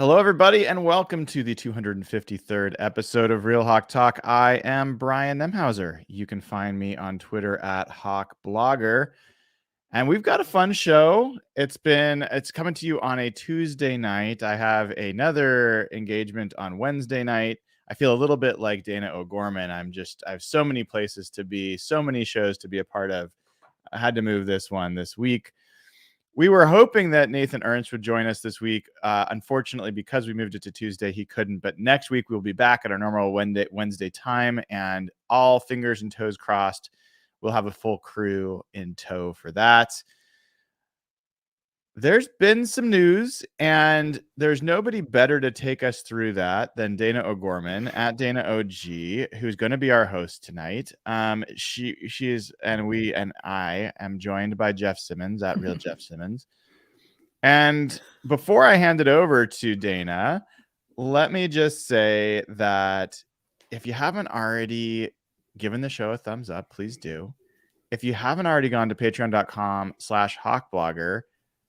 Hello, everybody, and welcome to the 253rd episode of Real Hawk Talk. I am Brian Nemhauser. You can find me on Twitter at HawkBlogger. And we've got a fun show. It's coming to you on a Tuesday night. I have another engagement on Wednesday night. I feel a little bit like Dayna O'Gorman. I have so many places to be, so many shows to be a part of. I had to move this one this week. We were hoping that Nathan Ernst would join us this week. Unfortunately, because we moved it to Tuesday, he couldn't. But next week, we'll be back at our normal Wednesday time, and all fingers and toes crossed, we'll have a full crew in tow for that. There's been some news, and there's nobody better to take us through that than Dayna O'Gorman at Dayna OG, who's going to be our host tonight. She is, and I am joined by Jeff Simmons at Real Jeff Simmons. And before I hand it over to Dayna, let me just say that if you haven't already given the show a thumbs up, please do. If you haven't already gone to patreon.com/hawkblogger,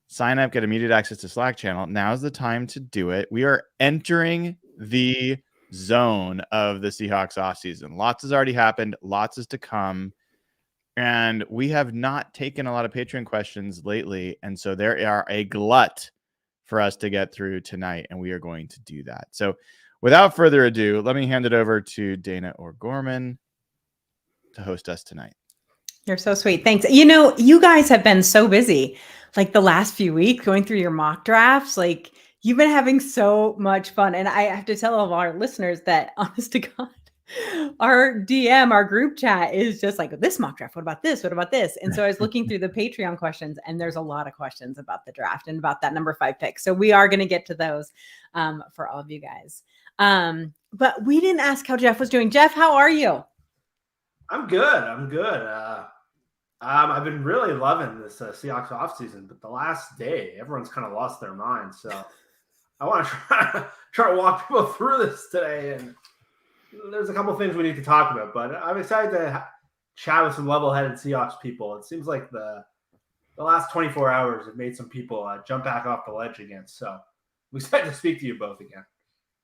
sign up, get immediate access to Slack channel. Now's the time to do it. We are entering the zone of the Seahawks offseason. Lots has already happened. Lots is to come. And we have not taken a lot of Patreon questions lately. And so there are a glut for us to get through tonight. And we are going to do that. So without further ado, let me hand it over to Dayna O'Gorman to host us tonight. You're so sweet. Thanks. You know, you guys have been so busy, like the last few weeks going through your mock drafts. Like you've been having so much fun. And I have to tell all of our listeners that, honest to God, our DM, our group chat is just like, this mock draft, what about this? What about this? And so I was looking through the Patreon questions, and there's a lot of questions about the draft and about that number 5 pick. So we are going to get to those for all of you guys. But we didn't ask how Jeff was doing. Jeff, how are you? I'm good. I've been really loving this Seahawks offseason, but the last day, everyone's kind of lost their mind. So I want to try to walk people through this today. And there's a couple things we need to talk about, but I'm excited to chat with some level-headed Seahawks people. It seems like the last 24 hours have made some people jump back off the ledge again. So I'm excited to speak to you both again.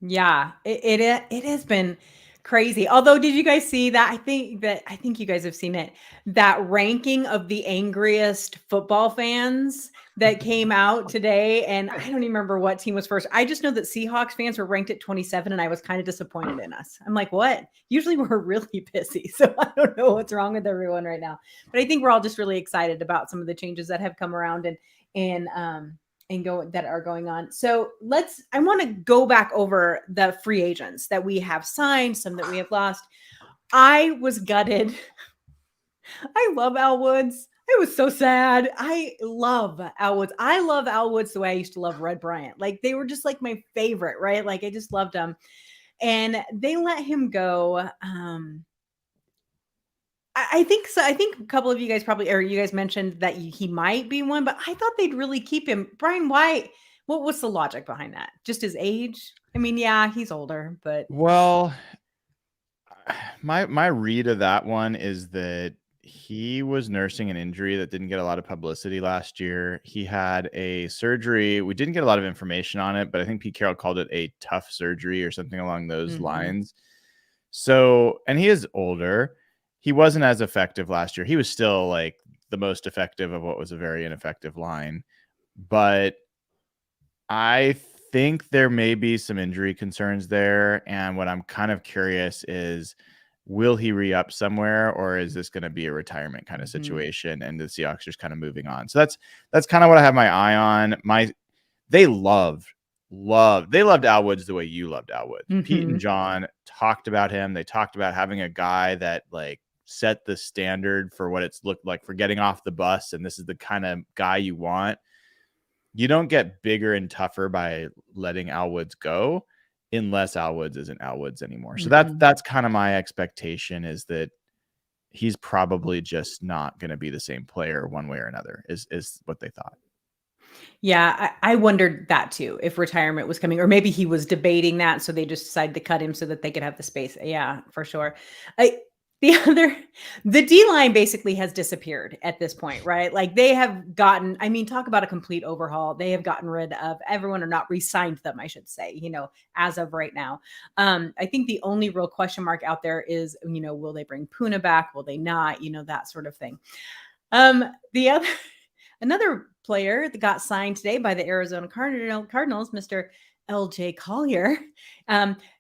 Yeah, it has been crazy. Although, did you guys see that? I think you guys have seen it. That ranking of the angriest football fans that came out today, and I don't even remember what team was first. I just know that Seahawks fans were ranked at 27, and I was kind of disappointed in us. I'm like, what? Usually we're really pissy, so I don't know what's wrong with everyone right now. But I think we're all just really excited about some of the changes that have come around that are going on. So I want to go back over the free agents that we have signed, some that we have lost. I was gutted. I love Al Woods. I was so sad. I love Al Woods. I love Al Woods the way I used to love Red Bryant. Like they were just like my favorite, right? Like I just loved them. And they let him go. I think so. I think a couple of you guys you guys mentioned that he might be one, but I thought they'd really keep him. Brian, why? What's the logic behind that? Just his age? I mean, yeah, he's older, but. Well, my read of that one is that he was nursing an injury that didn't get a lot of publicity last year. He had a surgery. We didn't get a lot of information on it, but I think Pete Carroll called it a tough surgery or something along those lines. So, and he is older. He wasn't as effective last year. He was still like the most effective of what was a very ineffective line. But I think there may be some injury concerns there. And what I'm kind of curious is, will he re-up somewhere, or is this going to be a retirement kind of situation and the Seahawks just kind of moving on? So that's kind of what I have my eye on. They loved Al Woods the way you loved Al Woods. Pete and John talked about him. They talked about having a guy that like set the standard for what it's looked like for getting off the bus. And this is the kind of guy you want. You don't get bigger and tougher by letting Al Woods go unless Al Woods isn't Al Woods anymore. So that's kind of my expectation, is that he's probably just not going to be the same player one way or another is what they thought. Yeah, I wondered that too, if retirement was coming, or maybe he was debating that. So they just decided to cut him so that they could have the space. Yeah, for sure. The D-line basically has disappeared at this point, right? Like they have gotten, I mean, talk about a complete overhaul. They have gotten rid of everyone, or not re-signed them, I should say, as of right now. I think the only real question mark out there is, will they bring Puna back? Will they not? That sort of thing. Another player that got signed today by the Arizona Cardinals, Mr. LJ Collier,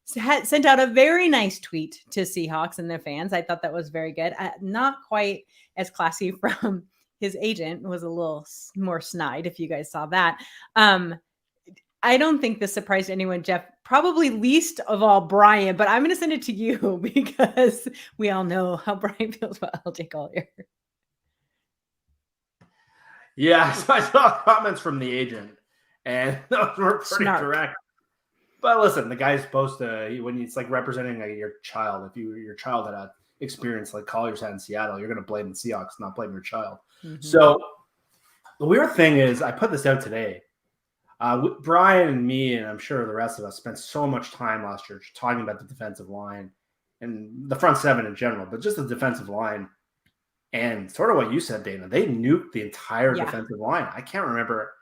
sent out a very nice tweet to Seahawks and their fans. I thought that was very good. Not quite as classy from his agent. It was a little more snide, if you guys saw that. I don't think this surprised anyone, Jeff, probably least of all Brian, but I'm going to send it to you because we all know how Brian feels about LJ Collier. Yeah, so I saw comments from the agent, and those were pretty direct. But listen, the guy's supposed to, when it's like representing your child, if your child had an experience like Collier's had in Seattle, you're going to blame the Seahawks, not blame your child. Mm-hmm. So the weird thing is, I put this out today. Brian and me, and I'm sure the rest of us, spent so much time last year talking about the defensive line and the front seven in general, but just the defensive line. And sort of what you said, Dayna, they nuked the entire defensive line. I can't remember.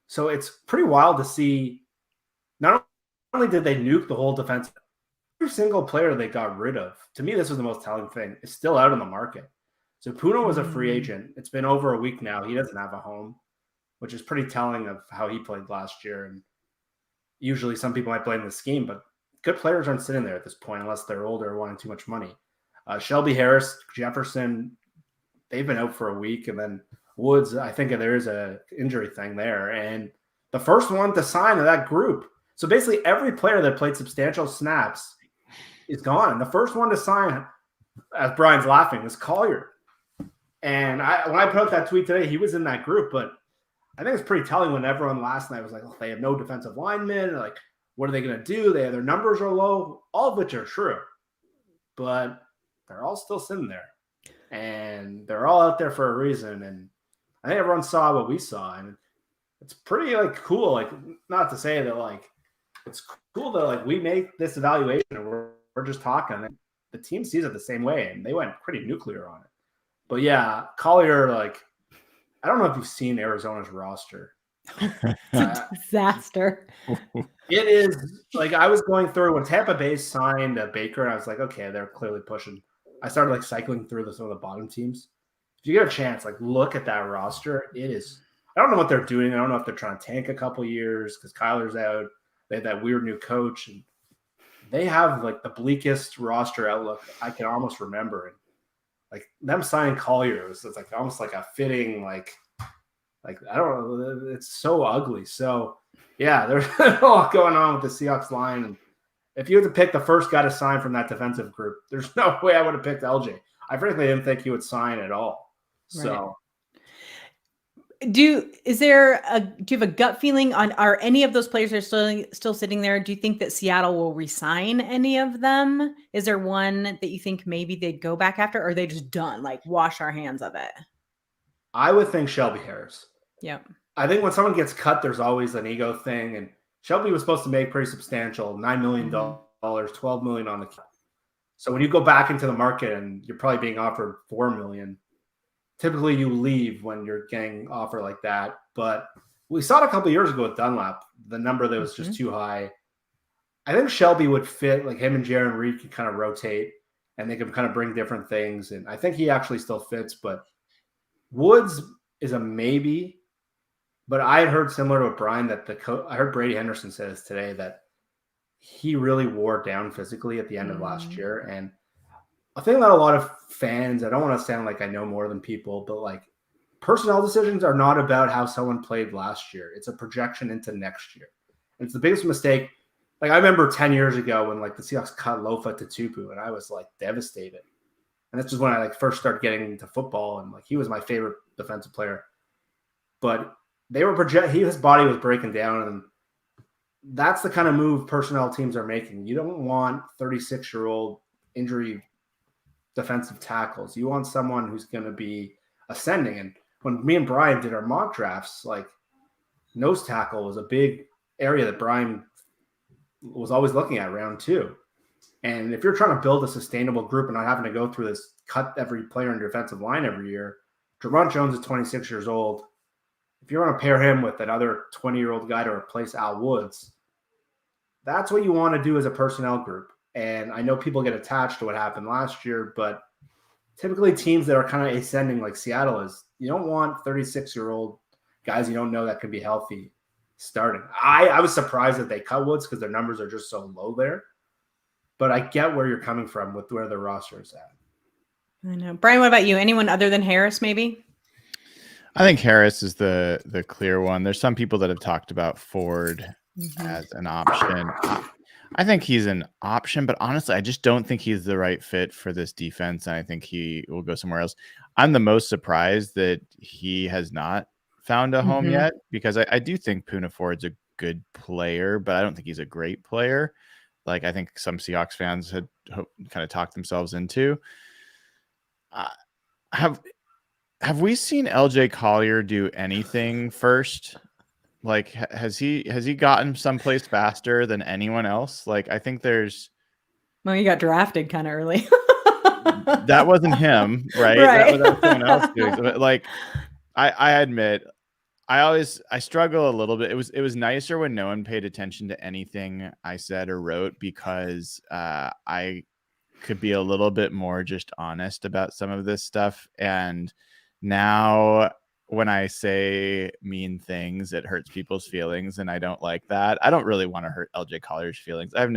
So it's pretty wild to see. Not only did they nuke the whole defense, every single player they got rid of, to me, this was the most telling thing, is still out on the market. So Puna was a free agent. It's been over a week now. He doesn't have a home, which is pretty telling of how he played last year. And usually some people might blame the scheme, but good players aren't sitting there at this point unless they're older or wanting too much money. Shelby Harris, Jefferson, they've been out for a week. And then Woods, I think there is a injury thing there. And the first one to sign of that group. So basically every player that played substantial snaps is gone. And the first one to sign, as Brian's laughing, was Collier. And when I put out that tweet today, he was in that group. But I think it's pretty telling when everyone last night was like, oh, they have no defensive linemen. Like, what are they going to do? Their numbers are low, all of which are true. But they're all still sitting there. And they're all out there for a reason. And I think everyone saw what we saw. And it's pretty cool. Like, not to say that it's cool that we make this evaluation and we're just talking. And the team sees it the same way. And they went pretty nuclear on it. But yeah, Collier, I don't know if you've seen Arizona's roster. It's a disaster. It is I was going through when Tampa Bay signed Baker, and I was like, okay, they're clearly pushing. I started cycling through some of the bottom teams. If you get a chance, look at that roster. It is. I don't know what they're doing. I don't know if they're trying to tank a couple years because Kyler's out. They have that weird new coach, and they have the bleakest roster outlook I can almost remember. And them signing Collier it's almost like a fitting I don't know. It's so ugly. So yeah, there's a lot going on with the Seahawks line. And if you had to pick the first guy to sign from that defensive group, there's no way I would have picked LJ. I frankly didn't think he would sign at all. So do you have a gut feeling on, are any of those players that are still sitting there? Do you think that Seattle will re-sign any of them? Is there one that you think maybe they'd go back after, or are they just done, wash our hands of it? I would think Shelby Harris. Yeah. I think when someone gets cut, there's always an ego thing. And Shelby was supposed to make pretty substantial, $9 million, $12 million on the cap. So when you go back into the market and you're probably being offered $4 million, typically you leave when you're getting offered like that. But we saw it a couple of years ago with Dunlap, the number that was just too high. I think Shelby would fit, him and Jaron Reed could kind of rotate and they could kind of bring different things. And I think he actually still fits, but Woods is a maybe. But I had heard similar to what Brian that I heard Brady Henderson say this today, that he really wore down physically at the end of last year. And I think that a lot of fans, I don't want to sound like I know more than people, but personnel decisions are not about how someone played last year. It's a projection into next year. And it's the biggest mistake. I remember 10 years ago when the Seahawks cut Lofa to Tupu, and I was devastated. And this is when I first started getting into football, and he was my favorite defensive player. But they were his body was breaking down, and that's the kind of move personnel teams are making. You don't want 36-year-old injury defensive tackles. You want someone who's going to be ascending. And when me and Brian did our mock drafts, nose tackle was a big area that Brian was always looking at round 2. And if you're trying to build a sustainable group and not having to go through this, cut every player in your defensive line every year, Jerron Jones is 26 years old. If you want to pair him with another 20-year-old guy to replace Al Woods, that's what you want to do as a personnel group. And I know people get attached to what happened last year, but typically teams that are kind of ascending like Seattle is, you don't want 36-year-old guys you don't know that could be healthy starting. I was surprised that they cut Woods because their numbers are just so low there. But I get where you're coming from with where the roster is at. I know. Brian, what about you? Anyone other than Harris, maybe? I think Harris is the clear one. There's some people that have talked about Ford as an option. I think he's an option, but honestly, I just don't think he's the right fit for this defense. And I think he will go somewhere else. I'm the most surprised that he has not found a home yet, because I do think Poona Ford's a good player, but I don't think he's a great player. Like I think some Seahawks fans had kind of talked themselves into. Have we seen LJ Collier do anything first? Like, has he gotten someplace faster than anyone else? Like, I think there's. Well, he got drafted kind of early. That wasn't him, right? Right. That was someone else doing. But like, I admit, I struggle a little bit. It was nicer when no one paid attention to anything I said or wrote, because I could be a little bit more just honest about some of this stuff. And now when I say mean things, it hurts people's feelings, and I don't like that. I don't really want to hurt LJ Collier's feelings. I have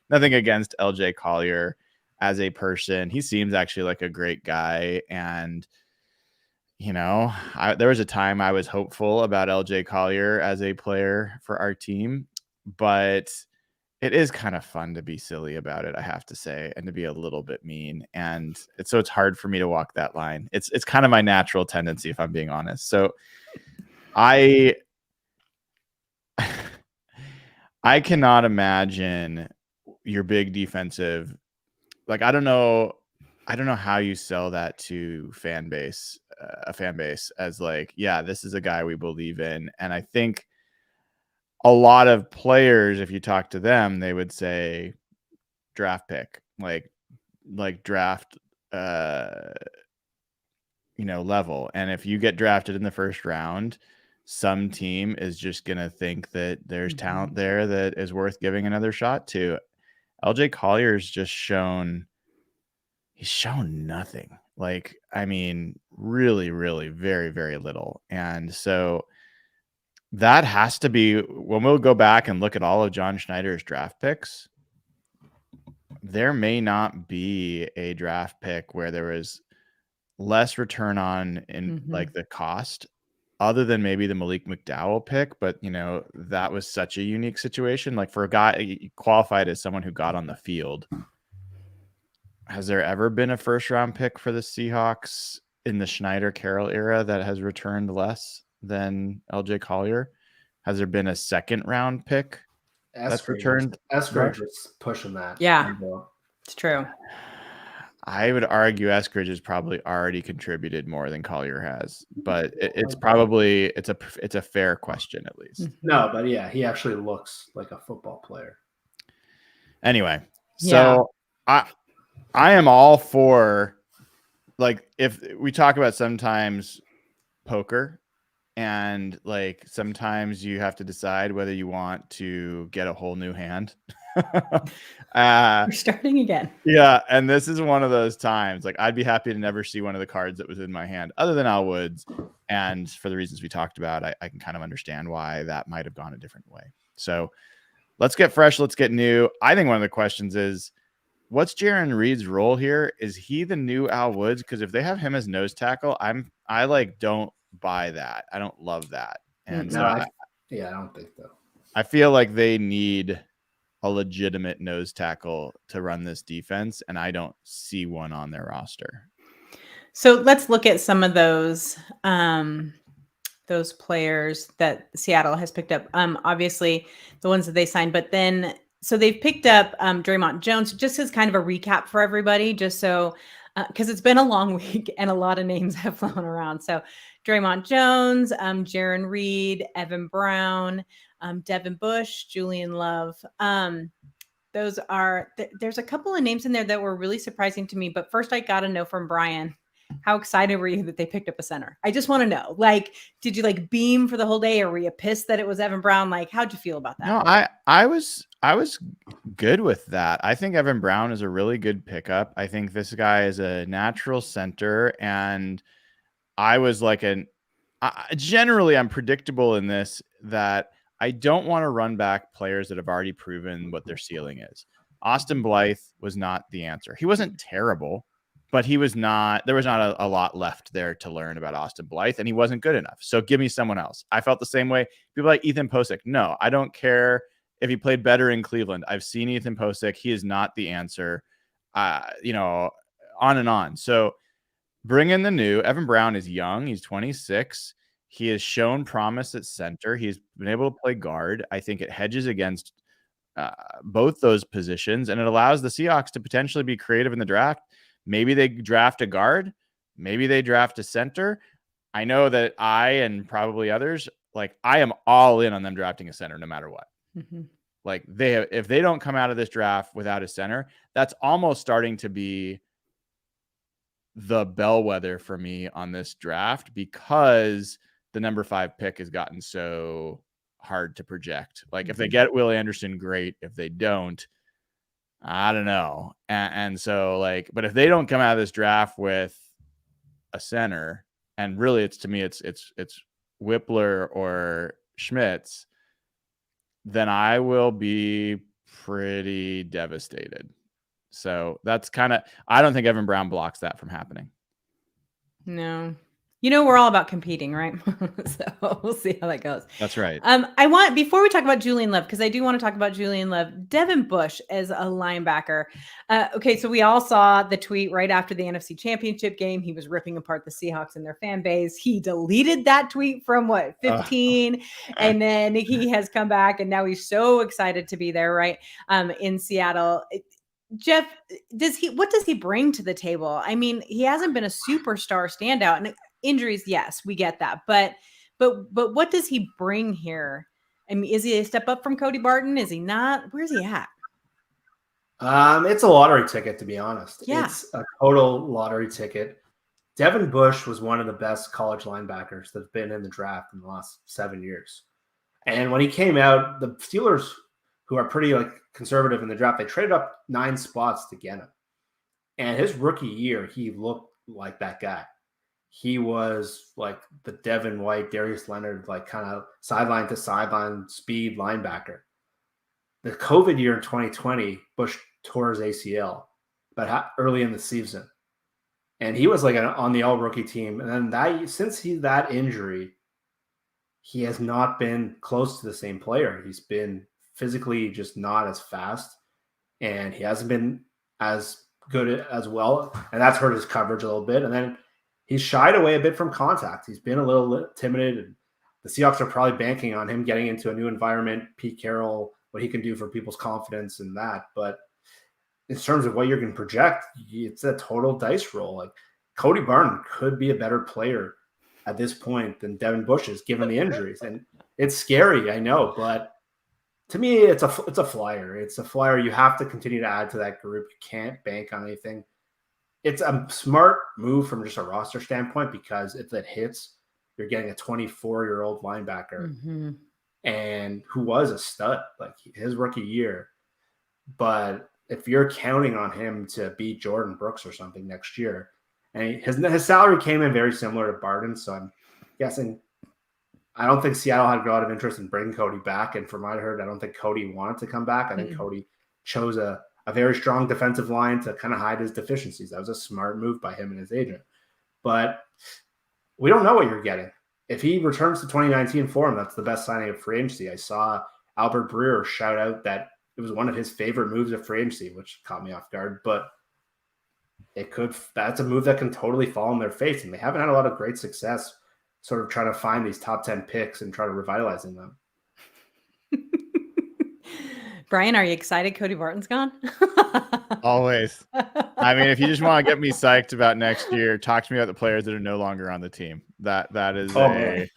nothing against LJ Collier as a person. He seems actually like a great guy, and there was a time I was hopeful about LJ Collier as a player for our team, but it is kind of fun to be silly about it, I have to say, and to be a little bit mean. And it's hard for me to walk that line. It's kind of my natural tendency, if I'm being honest. So I cannot imagine your big defensive, like, I don't know how you sell that to a fan base as like, yeah, this is a guy we believe in. And I think a lot of players, if you talk to them, they would say draft pick, like draft, level. And if you get drafted in the first round, some team is just going to think that there's talent there that is worth giving another shot to. LJ Collier's just he's shown nothing. Like, I mean, really, really very, very little. And so that has to be, when we'll go back and look at all of John Schneider's draft picks, there may not be a draft pick where there was less return on in like the cost, other than maybe the Malik McDowell pick. But that was such a unique situation. Like, for a guy qualified as someone who got on the field, has there ever been a first round pick for the Seahawks in the Schneider Carroll era that has returned less than LJ Collier? Has there been a second round pick that's returned? Eskridge is pushing that. Yeah, it's true. I would argue Eskridge has probably already contributed more than Collier has, but it's probably it's a fair question, at least. No, but yeah, he actually looks like a football player. Anyway, so I am all for, like, if we talk about sometimes poker, and like sometimes you have to decide whether you want to get a whole new hand. We're starting again. Yeah, and this is one of those times. Like, I'd be happy to never see one of the cards that was in my hand, other than Al Woods. And for the reasons we talked about, I can kind of understand why that might have gone a different way. So let's get fresh. Let's get new. I think one of the questions is, what's Jaron Reed's role here? Is he the new Al Woods? Because if they have him as nose tackle, I like don't buy that. I don't love that. And I don't think so. I feel like they need a legitimate nose tackle to run this defense, and I don't see one on their roster. So let's look at some of those players that Seattle has picked up. Obviously the ones that they signed, but then so they've picked up Draymond Jones, just as kind of a recap for everybody, just so because it's been a long week and a lot of names have flown around. So Draymond Jones, Jaron Reed, Evan Brown, Devin Bush, Julian Love. Those are, there's a couple of names in there that were really surprising to me. But first, I got to know from Brian, how excited were you that they picked up a center? I just want to know, like, did you like beam for the whole day, or were you pissed that it was Evan Brown? Like, how'd you feel about that? No, I was good with that. I think Evan Brown is a really good pickup. I think this guy is a natural center, and I was like generally I'm predictable in this, that I don't want to run back players that have already proven what their ceiling is. Austin Blythe was not the answer. He wasn't terrible, but there was not a lot left there to learn about Austin Blythe, and he wasn't good enough. So give me someone else. I felt the same way. People like Ethan Posick. No, I don't care if he played better in Cleveland. I've seen Ethan Posick. He is not the answer, on and on. So bring in the new. Evan Brown is young. He's 26. He has shown promise at center. He's been able to play guard. I think it hedges against both those positions, and it allows the Seahawks to potentially be creative in the draft. Maybe they draft a guard. Maybe they draft a center. I know that I and probably others, like, I am all in on them drafting a center no matter what. Mm-hmm. Like, if they don't come out of this draft without a center, that's almost starting to be the bellwether for me on this draft, because the number 5 pick has gotten so hard to project. Like, if they get Will Anderson, great. If they don't, I don't know. And so, like, but if they don't come out of this draft with a center, and really it's Whippler or Schmitz, then I will be pretty devastated. So that's I don't think Evan Brown blocks that from happening. No. We're all about competing, right? So we'll see how that goes. That's right. Before we talk about Julian Love, because I do want to talk about Julian Love, Devin Bush as a linebacker. Okay, so we all saw the tweet right after the NFC Championship game. He was ripping apart the Seahawks and their fan base. He deleted that tweet from 15, and then he has come back, and now he's so excited to be there, right? In Seattle. Jeff, what does he bring to the table? I mean, he hasn't been a superstar standout, and injuries, yes, we get that. But what does he bring here? I mean, is he a step up from Cody Barton? Is he not? Where's he at? It's a lottery ticket, to be honest. Yeah. It's a total lottery ticket. Devin Bush was one of the best college linebackers that have been in the draft in the last 7 years. And when he came out, the Steelers, who are pretty conservative in the draft, they traded up 9 spots to get him. And his rookie year, he looked like that guy. He was like the Devin White, Darius Leonard, like kind of sideline to sideline speed linebacker. The COVID year in 2020, Bush tore his ACL, but early in the season. And he was like on the all-rookie team. And then since that injury, he has not been close to the same player. He's been physically just not as fast, and he hasn't been as good as well. And that's hurt his coverage a little bit. And then he's shied away a bit from contact. He's been a little timid, and the Seahawks are probably banking on him getting into a new environment. Pete Carroll, what he can do for people's confidence and that. But in terms of what you're going to project, it's a total dice roll. Like, Cody Barton could be a better player at this point than Devin Bush is, given the injuries. And it's scary, I know, but to me, it's a flyer. It's a flyer. You have to continue to add to that group. You can't bank on anything. It's a smart move from just a roster standpoint, because if it hits, you're getting a 24-year-old linebacker and who was a stud like his rookie year. But if you're counting on him to beat Jordan Brooks or something next year, and his salary came in very similar to Barton, so I'm guessing. I don't think Seattle had a lot of interest in bringing Cody back. And from what I heard, I don't think Cody wanted to come back. I think Cody chose a very strong defensive line to kind of hide his deficiencies. That was a smart move by him and his agent. But we don't know what you're getting. If he returns to 2019 form, that's the best signing of free agency. I saw Albert Breer shout out that it was one of his favorite moves of free agency, which caught me off guard. But that's a move that can totally fall in their face. And they haven't had a lot of great success sort of trying to find these top 10 picks and try to revitalizing them. Brian, are you excited Cody Barton's gone? Always. I mean, if you just want to get me psyched about next year, talk to me about the players that are no longer on the team. That is a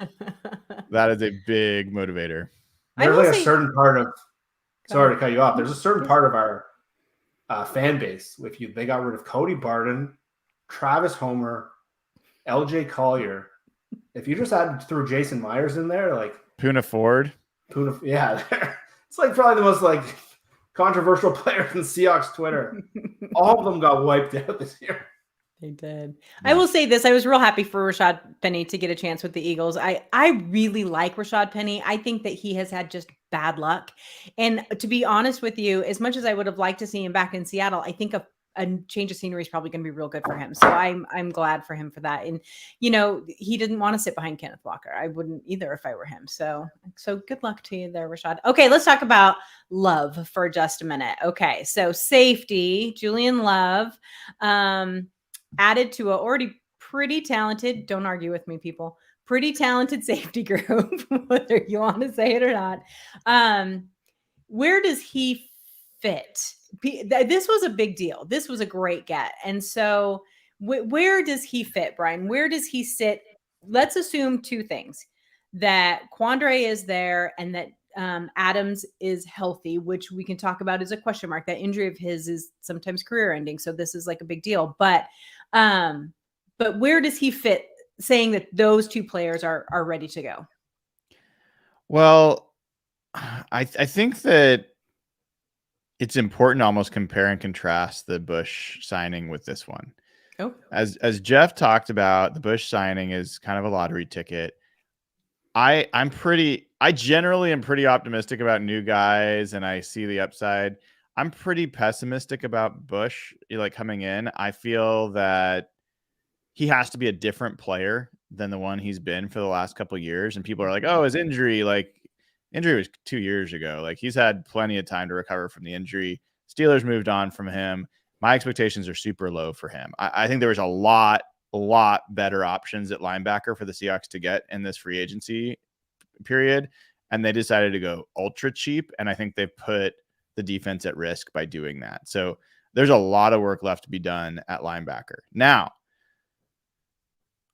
big motivator. There's like a certain part of sorry to cut you off. There's a certain part of our fan base. They got rid of Cody Barton, Travis Homer, LJ Collier. If you just threw Jason Myers in there, like Puna Ford. Yeah. It's like probably the most like controversial players in Seahawks Twitter. All of them got wiped out this year. They did. Yeah. I will say this. I was real happy for Rashad Penny to get a chance with the Eagles. I really like Rashad Penny. I think that he has had just bad luck. And to be honest with you, as much as I would have liked to see him back in Seattle, I think a change of scenery is probably going to be real good for him. So I'm glad for him for that. And, he didn't want to sit behind Kenneth Walker. I wouldn't either if I were him. So good luck to you there, Rashad. Okay, let's talk about Love for just a minute. Okay, so safety, Julian Love, added to a already pretty talented, don't argue with me, people, pretty talented safety group, whether you want to say it or not. Where does he fit? This was a big deal. This was a great get. And so where does he fit, Brian? Where does he sit? Let's assume two things, that Quandre is there and that Adams is healthy, which we can talk about as a question mark. That injury of his is sometimes career ending. So this is like a big deal, but where does he fit, saying that those two players are ready to go? Well, I think that it's important to almost compare and contrast the Bush signing with this one. Oh, as Jeff talked about, the Bush signing is kind of a lottery ticket. I generally am pretty optimistic about new guys, and I see the upside. I'm pretty pessimistic about Bush, coming in. I feel that he has to be a different player than the one he's been for the last couple of years. And people are like, oh, his injury was 2 years ago. Like, he's had plenty of time to recover from the injury. Steelers moved on from him. My expectations are super low for him. I think there was a lot better options at linebacker for the Seahawks to get in this free agency period. And they decided to go ultra cheap. And I think they put the defense at risk by doing that. So there's a lot of work left to be done at linebacker. Now,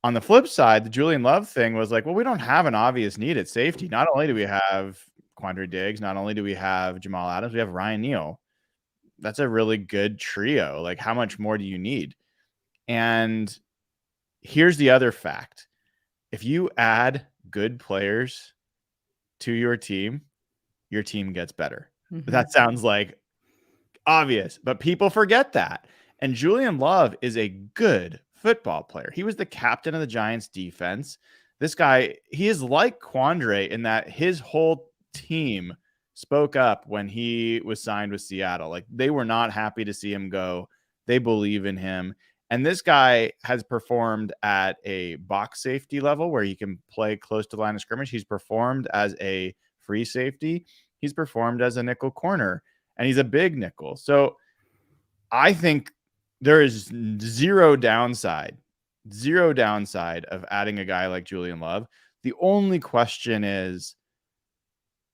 on the flip side, the Julian Love thing was like, well, we don't have an obvious need at safety. Not only do we have Quandre Diggs, not only do we have Jamal Adams, we have Ryan Neal. That's a really good trio. Like, how much more do you need? And here's the other fact. If you add good players to your team gets better. Mm-hmm. That sounds like obvious, but people forget that. And Julian Love is a good football player. He was the captain of the Giants defense. This guy, he is like Quandre in that his whole team spoke up when he was signed with Seattle. Like, they were not happy to see him go. They believe in him. And this guy has performed at a box safety level where he can play close to the line of scrimmage. He's performed as a free safety. He's performed as a nickel corner, and he's a big nickel. So I think there is zero downside of adding a guy like Julian Love. The only question is,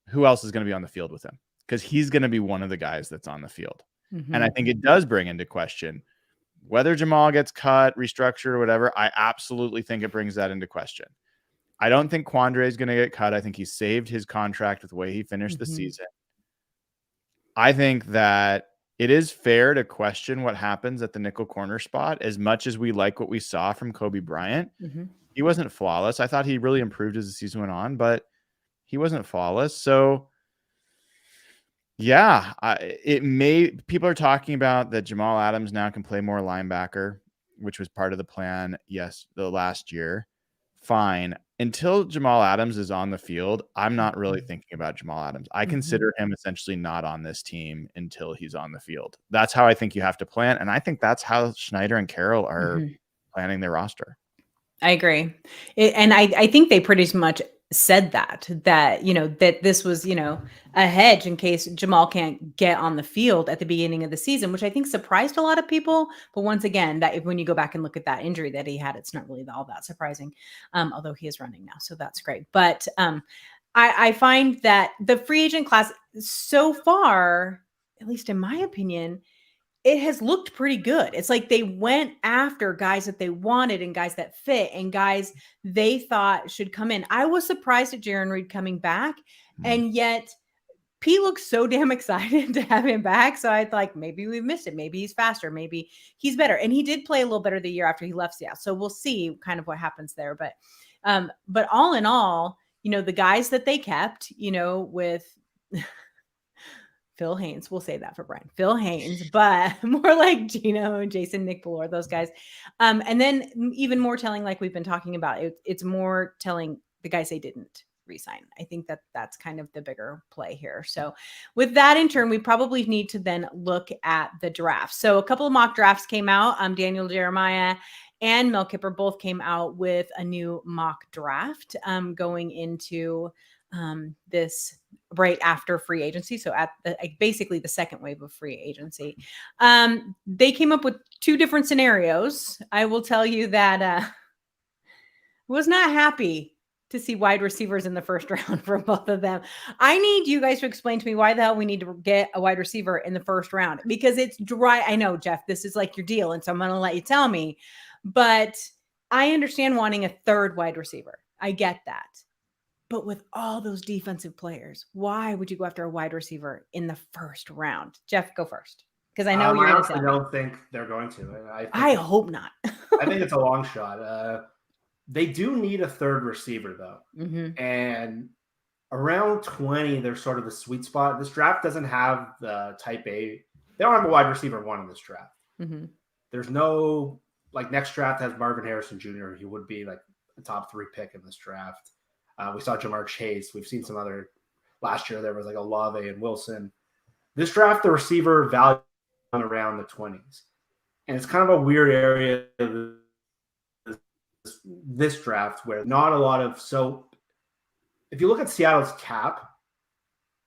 who else is going to be on the field with him? Because he's going to be one of the guys that's on the field. Mm-hmm. And I think it does bring into question whether Jamal gets cut, restructured, or whatever. I absolutely think it brings that into question. I don't think Quandre is going to get cut. I think he saved his contract with the way he finished the season. I think that it is fair to question what happens at the nickel corner spot. As much as we like what we saw from Kobe Bryant, he wasn't flawless. I thought he really improved as the season went on, but he wasn't flawless. So yeah, people are talking about that Jamal Adams now can play more linebacker, which was part of the plan. Yes, the last year. Fine. Until Jamal Adams is on the field, I'm not really thinking about Jamal Adams. I consider him essentially not on this team until he's on the field. That's how I think you have to plan. And I think that's how Schneider and Carroll are planning their roster. I agree. And I think they pretty much said that this was, a hedge in case Jamal can't get on the field at the beginning of the season, which I think surprised a lot of people. But once again, that when you go back and look at that injury that he had, it's not really all that surprising, although he is running now. So that's great. But I find that the free agent class so far, at least in my opinion, it has looked pretty good. It's like they went after guys that they wanted and guys that fit and guys they thought should come in. I was surprised at Jaron Reed coming back. And yet Pete looks so damn excited to have him back. So I thought maybe we missed it. Maybe he's faster. Maybe he's better. And he did play a little better the year after he left Seattle. So we'll see kind of what happens there. But all in all, the guys that they kept, with Phil Haynes, we'll say that for Brian, Phil Haynes, but more like Gino and Jason, Nick Ballore, those guys. And then even more telling, like we've been talking about, it's more telling the guys they didn't resign. I think that's kind of the bigger play here. So with that in turn, we probably need to then look at the draft. So a couple of mock drafts came out. Daniel Jeremiah and Mel Kiper both came out with a new mock draft going into this right after free agency. So at basically the second wave of free agency, they came up with two different scenarios. I will tell you that was not happy to see wide receivers in the first round for both of them. I need you guys to explain to me why the hell we need to get a wide receiver in the first round, because it's dry. I know, Jeff, this is like your deal. And so I'm going to let you tell me, but I understand wanting a third wide receiver. I get that. But with all those defensive players, why would you go after a wide receiver in the first round? Jeff, go first. Because I know you're. I honestly don't think they're going to. I hope not. I think it's a long shot. They do need a third receiver, though. Mm-hmm. And around 20, they're sort of the sweet spot. This draft doesn't have the type A. They don't have a wide receiver one in this draft. Mm-hmm. There's no, next draft has Marvin Harrison Jr. He would be a top 3 pick in this draft. We saw Jamar Chase. We've seen some other. Last year, there was Olave and Wilson. This draft, the receiver value around the 20s. And it's kind of a weird area of this draft where not a lot of. So if you look at Seattle's cap,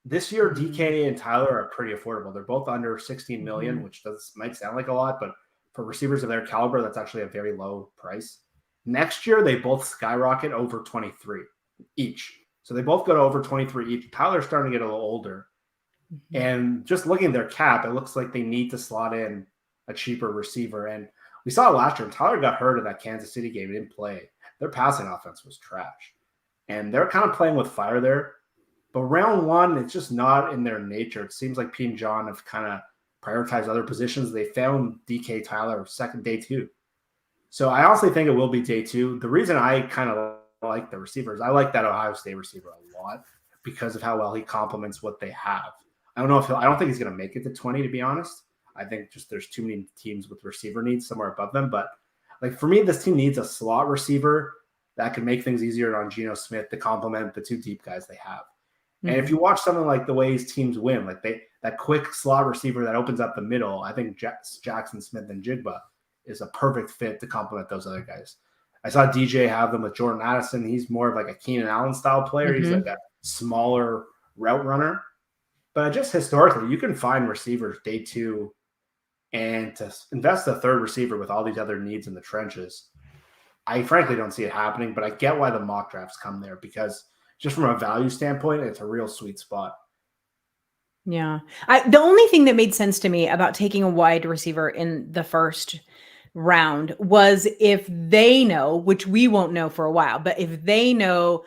this year, DK and Tyler are pretty affordable. They're both under 16 million, Mm-hmm. which might sound like a lot, but for receivers of their caliber, that's actually a very low price. Next year, they both skyrocket over 23 each. So they both go to over 23 each. Tyler's starting to get a little older. Mm-hmm. And just looking at their cap, it looks like they need to slot in a cheaper receiver. And we saw it last year. Tyler got hurt in that Kansas City game. He didn't play. Their passing offense was trash. And they're kind of playing with fire there. But round one, it's just not in their nature. It seems like Pete and John have kind of prioritized other positions. They found DK Tyler day 2. So I honestly think it will be day 2. The reason I kind of like the receivers, I like that Ohio State receiver a lot because of how well he complements what they have. I don't think he's going to make it to 20, to be honest. I think just there's too many teams with receiver needs somewhere above them. But for me, this team needs a slot receiver that can make things easier on Geno Smith to complement the 2 deep guys they have. Mm-hmm. And if you watch something like the way his teams win, that quick slot receiver that opens up the middle, I think Jackson Smith and Jigba is a perfect fit to complement those other guys. I saw DJ have them with Jordan Addison. He's more of a Keenan Allen style player. Mm-hmm. He's a smaller route runner. But just historically, you can find receivers day 2, and to invest a third receiver with all these other needs in the trenches, I frankly don't see it happening. But I get why the mock drafts come there, because just from a value standpoint, it's a real sweet spot. Yeah. The only thing that made sense to me about taking a wide receiver in the first round was if they know, which we won't know for a while, but if they know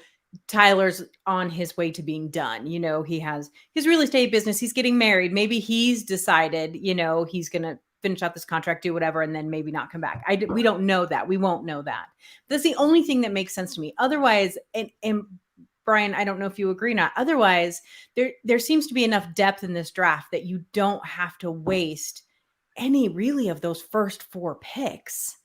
Tyler's on his way to being done, he has his real estate business, he's getting married, maybe he's decided, he's going to finish out this contract, do whatever, and then maybe not come back. We don't know that. We won't know that. That's the only thing that makes sense to me. Otherwise, and Brian, I don't know if you agree or not. Otherwise, there seems to be enough depth in this draft that you don't have to waste any really of those first 4 picks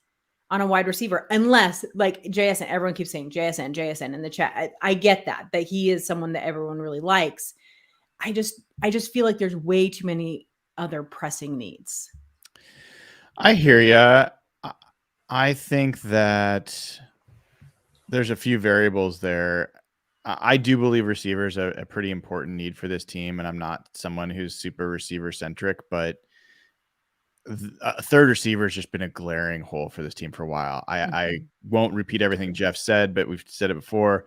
on a wide receiver, unless JSN, everyone keeps saying JSN in the chat. I get that he is someone that everyone really likes. I just feel like there's way too many other pressing needs. I hear ya. I think that there's a few variables there. I do believe receivers are a pretty important need for this team, and I'm not someone who's super receiver centric, but a third receiver has just been a glaring hole for this team for a while. I won't repeat everything Jeff said, but we've said it before.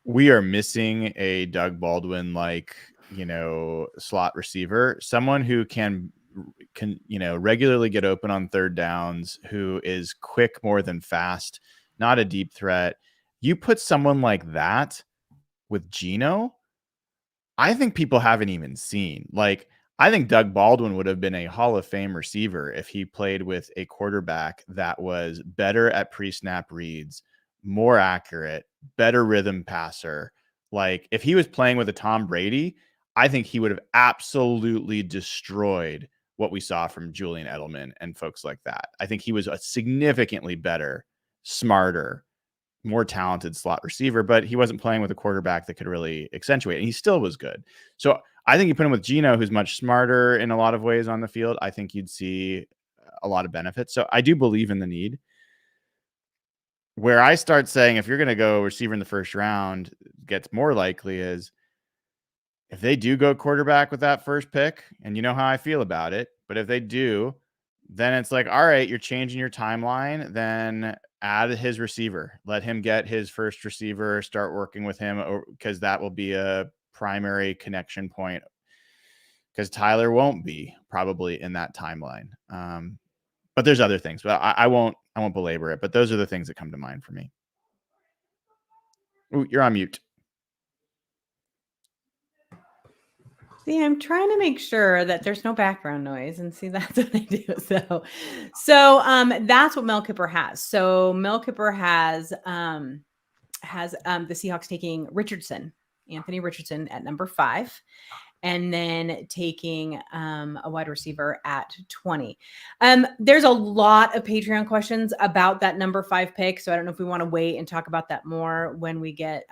We are missing a Doug Baldwin slot receiver, someone who can regularly get open on third downs, who is quick more than fast, not a deep threat. You put someone like that with Geno, I think people haven't even seen. Like, I think Doug Baldwin would have been a Hall of Fame receiver if he played with a quarterback that was better at pre-snap reads, more accurate, better rhythm passer. Like, if he was playing with a Tom Brady, I think he would have absolutely destroyed what we saw from Julian Edelman and folks like that. I think he was a significantly better, smarter, more talented slot receiver, but he wasn't playing with a quarterback that could really accentuate, and he still was good. So I think you put him with Geno, who's much smarter in a lot of ways on the field. I think you'd see a lot of benefits. So I do believe in the need. Where I start saying, if you're going to go receiver in the first round, gets more likely is if they do go quarterback with that first pick, and you know how I feel about it, but if they do, then it's like, all right, you're changing your timeline, then add his receiver. Let him get his first receiver, start working with him, because that will be a primary connection point, because Tyler won't be probably in that timeline. But there's other things, but I won't belabor it, but those are the things that come to mind for me. Ooh, you're on mute. See, I'm trying to make sure that there's no background noise, and see, that's what I do. So that's what Mel Kiper has. So Mel Kiper has the Seahawks taking Anthony Richardson at number 5, and then taking a wide receiver at 20. There's a lot of Patreon questions about that number 5 pick, so I don't know if we want to wait and talk about that more when we get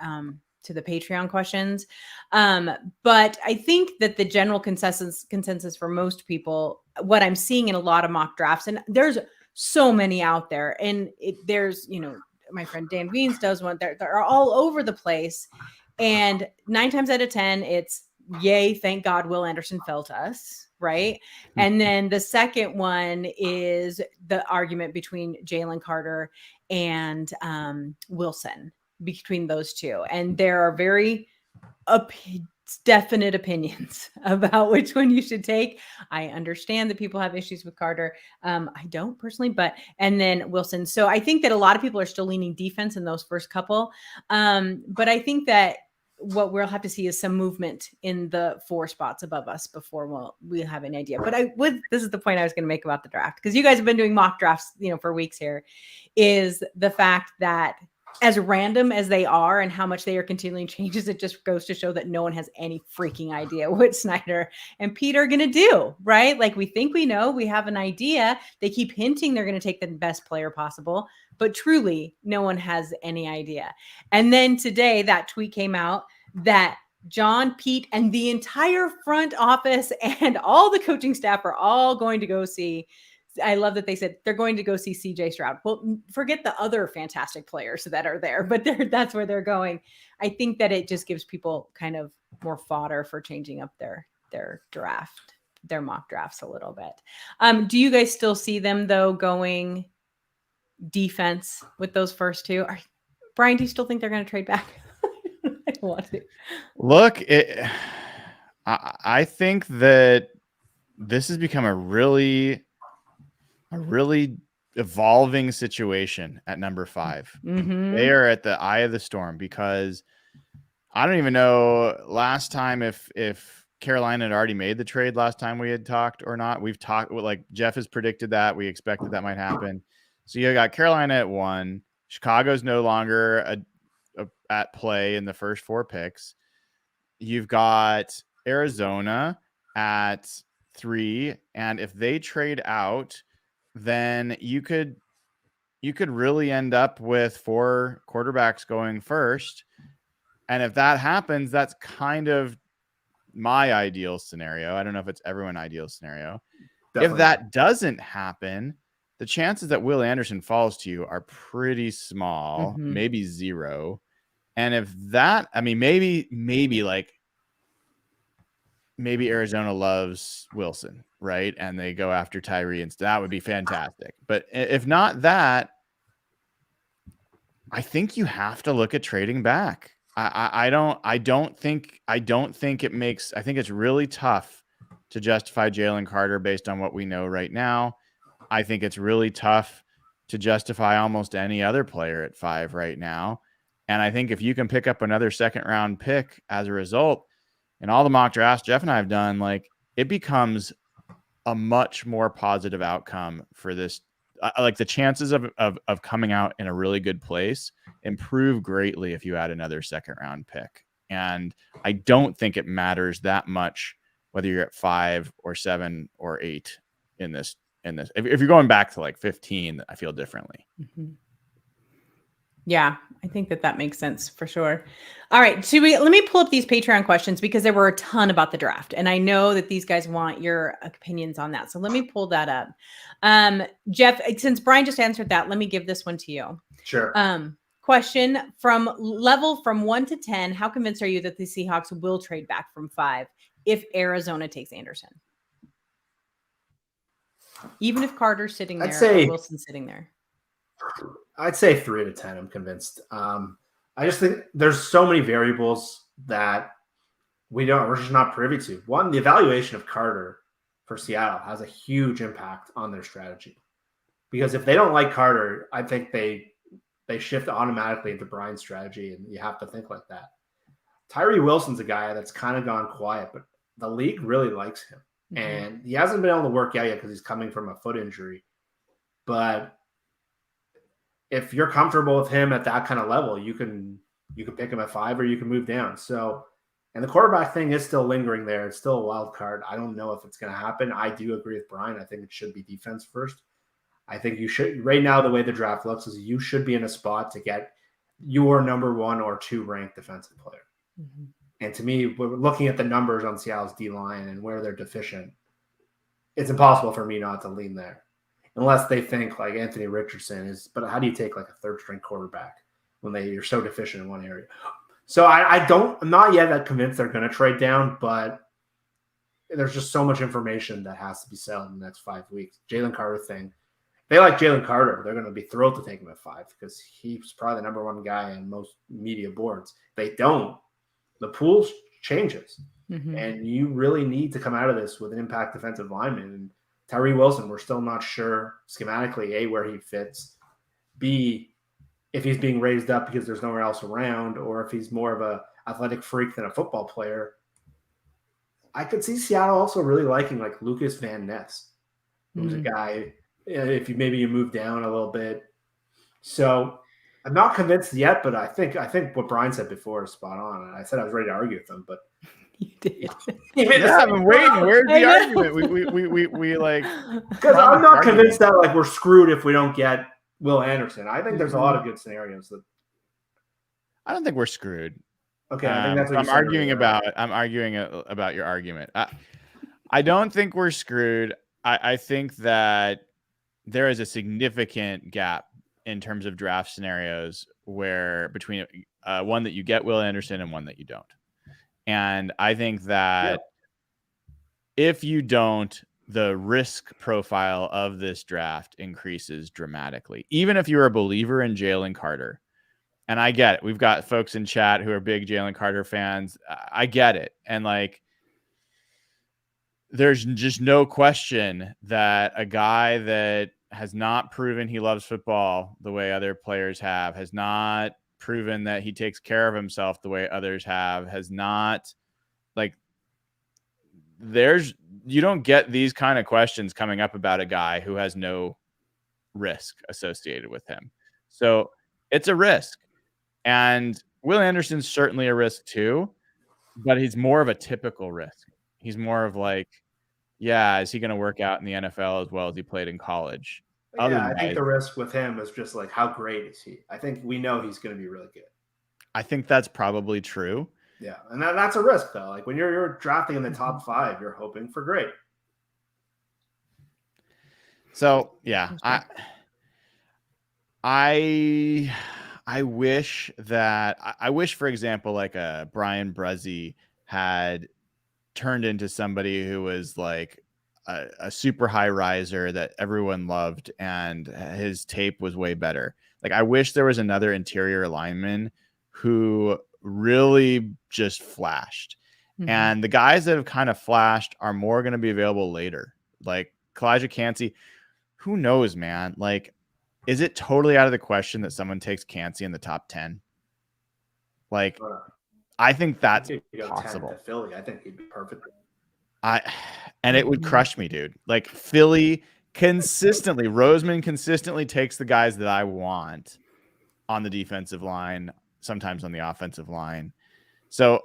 to the Patreon questions. But I think that the general consensus for most people, what I'm seeing in a lot of mock drafts, and there's so many out there, and there's, my friend Dan Weens does one. They're all over the place. And 9 times out of 10, it's yay, thank God Will Anderson fell to us, right? And then the second one is the argument between Jalen Carter and Wilson, between those two. And there are very definite opinions about which one you should take. I understand that people have issues with Carter. I don't personally, and then Wilson. So I think that a lot of people are still leaning defense in those first couple. But I think that what we'll have to see is some movement in the 4 spots above us before we'll have an idea. But this is the point I was going to make about the draft, because you guys have been doing mock drafts, for weeks here, is the fact that as random as they are and how much they are continually changes, it just goes to show that no one has any freaking idea what Snyder and Pete are going to do, right? Like, we think we know, we have an idea. They keep hinting they're going to take the best player possible, but truly no one has any idea. And then today that tweet came out that John, Pete, and the entire front office and all the coaching staff are all going to go see. I love that they said they're going to go see CJ Stroud. Well, forget the other fantastic players that are there, but that's where they're going. I think that it just gives people kind of more fodder for changing up their mock drafts a little bit. Do you guys still see them, though, going defense with those first 2? Brian, do you still think they're going to trade back? I want to. Look, I think that this has become a really evolving situation at number 5. Mm-hmm. They are at the eye of the storm, because I don't even know last time if Carolina had already made the trade last time we had talked or not. We've talked, like, Jeff has predicted that. We expected that might happen. So you got Carolina at 1. Chicago's no longer at play in the first 4 picks. You've got Arizona at 3. And if they trade out, then you could really end up with 4 quarterbacks going first. And if that happens, that's kind of my ideal scenario. I don't know if it's everyone's ideal scenario. Definitely. If that doesn't happen, the chances that Will Anderson falls to you are pretty small, maybe 0. And if that, I mean, maybe Arizona loves Wilson, right? And they go after Tyree instead. That would be fantastic. But if not that, I think you have to look at trading back. I don't think it makes, I think it's really tough to justify Jalen Carter based on what we know right now. I think it's really tough to justify almost any other player at 5 right now. And I think if you can pick up another second round pick as a result, in all the mock drafts Jeff and I have done, like it becomes a much more positive outcome for this. Like the chances of coming out in a really good place improve greatly if you add another second round pick. And I don't think it matters that much whether you're at 5 or 7 or 8 in this. If you're going back to like 15, I feel differently. Mm-hmm. Yeah, I think that makes sense for sure. All right. Let me pull up these Patreon questions because there were a ton about the draft. And I know that these guys want your opinions on that. So let me pull that up. Jeff, since Brian just answered that, let me give this one to you. Sure. Question from 1 to 10. How convinced are you that the Seahawks will trade back from 5 if Arizona takes Anderson? Even if Carter's sitting there or Wilson's sitting there. I'd say 3 to 10. I'm convinced. I just think there's so many variables that we're just not privy to. One, the evaluation of Carter for Seattle has a huge impact on their strategy. Because if they don't like Carter, I think they shift automatically into Brian's strategy, and you have to think like that. Tyree Wilson's a guy that's kind of gone quiet, but the league really likes him. Mm-hmm. And he hasn't been able to work out yet because he's coming from a foot injury. But if you're comfortable with him at that kind of level, you can pick him at 5 or you can move down. So, and the quarterback thing is still lingering there. It's still a wild card. I don't know if it's going to happen. I do agree with Brian. I think it should be defense first. I think you should, right now, the way the draft looks is you should be in a spot to get your number 1 or 2 ranked defensive player. Mm-hmm. And to me, we're looking at the numbers on Seattle's D-line and where they're deficient. It's impossible for me not to lean there. Unless they think like Anthony Richardson is, but how do you take like a 3rd-string quarterback when you're so deficient in one area? So I'm not yet that convinced they're going to trade down, but there's just so much information that has to be settled in the next 5 weeks. Jalen Carter thing. They like Jalen Carter. They're going to be thrilled to take him at 5 because he's probably the number 1 guy on most media boards. If they don't, the pool changes. Mm-hmm. And you really need to come out of this with an impact defensive lineman. And Tyree Wilson, we're still not sure schematically, A, where he fits, B, if he's being raised up because there's nowhere else around, or if he's more of a athletic freak than a football player. I could see Seattle also really liking like Lucas Van Ness, who's a guy, if you move down a little bit. So I'm not convinced yet, but I think what Brian said before is spot on. And I said I was ready to argue with him, but you did. Yeah, I've been waiting. Where's the argument? We like, because I'm not convinced that like we're screwed if we don't get Will Anderson. I think there's a lot of good scenarios that. I don't think we're screwed. Okay, I think that's what I'm arguing about. I'm arguing about your argument. I don't think we're screwed. I think that there is a significant gap in terms of draft scenarios where between one that you get Will Anderson and one that you don't. And I think that if you don't, the risk profile of this draft increases dramatically. Even if you're a believer in Jalen Carter, and I get it. We've got folks in chat who are big Jalen Carter fans. I get it. And like, there's just no question that a guy that has not proven he loves football the way other players have, has not proven that he takes care of himself the way others have, has not, like, you don't get these kind of questions coming up about a guy who has no risk associated with him. So it's a risk. And Will Anderson's certainly a risk too, but he's more of a typical risk. He's more of like, yeah, is he going to work out in the NFL as well as he played in college? Yeah, I think the risk with him is just like, how great is he? I think we know he's going to be really good. I think that's probably true. Yeah, and that's a risk though. Like when you're drafting in the top 5, you're hoping for great. So yeah, I wish, for example, like a Brian Bruzzi had turned into somebody who was like a super high riser that everyone loved and his tape was way better. Like I wish there was another interior lineman who really just flashed. Mm-hmm. And the guys that have kind of flashed are more going to be available later. Like Calais Campbell, who knows, man? Like, is it totally out of the question that someone takes Campbell in the top 10? Like, I think that's If you go 10 possible. to Philly, I think he'd be perfect. And it would crush me, dude. Like Philly Roseman consistently takes the guys that I want on the defensive line, sometimes on the offensive line. So,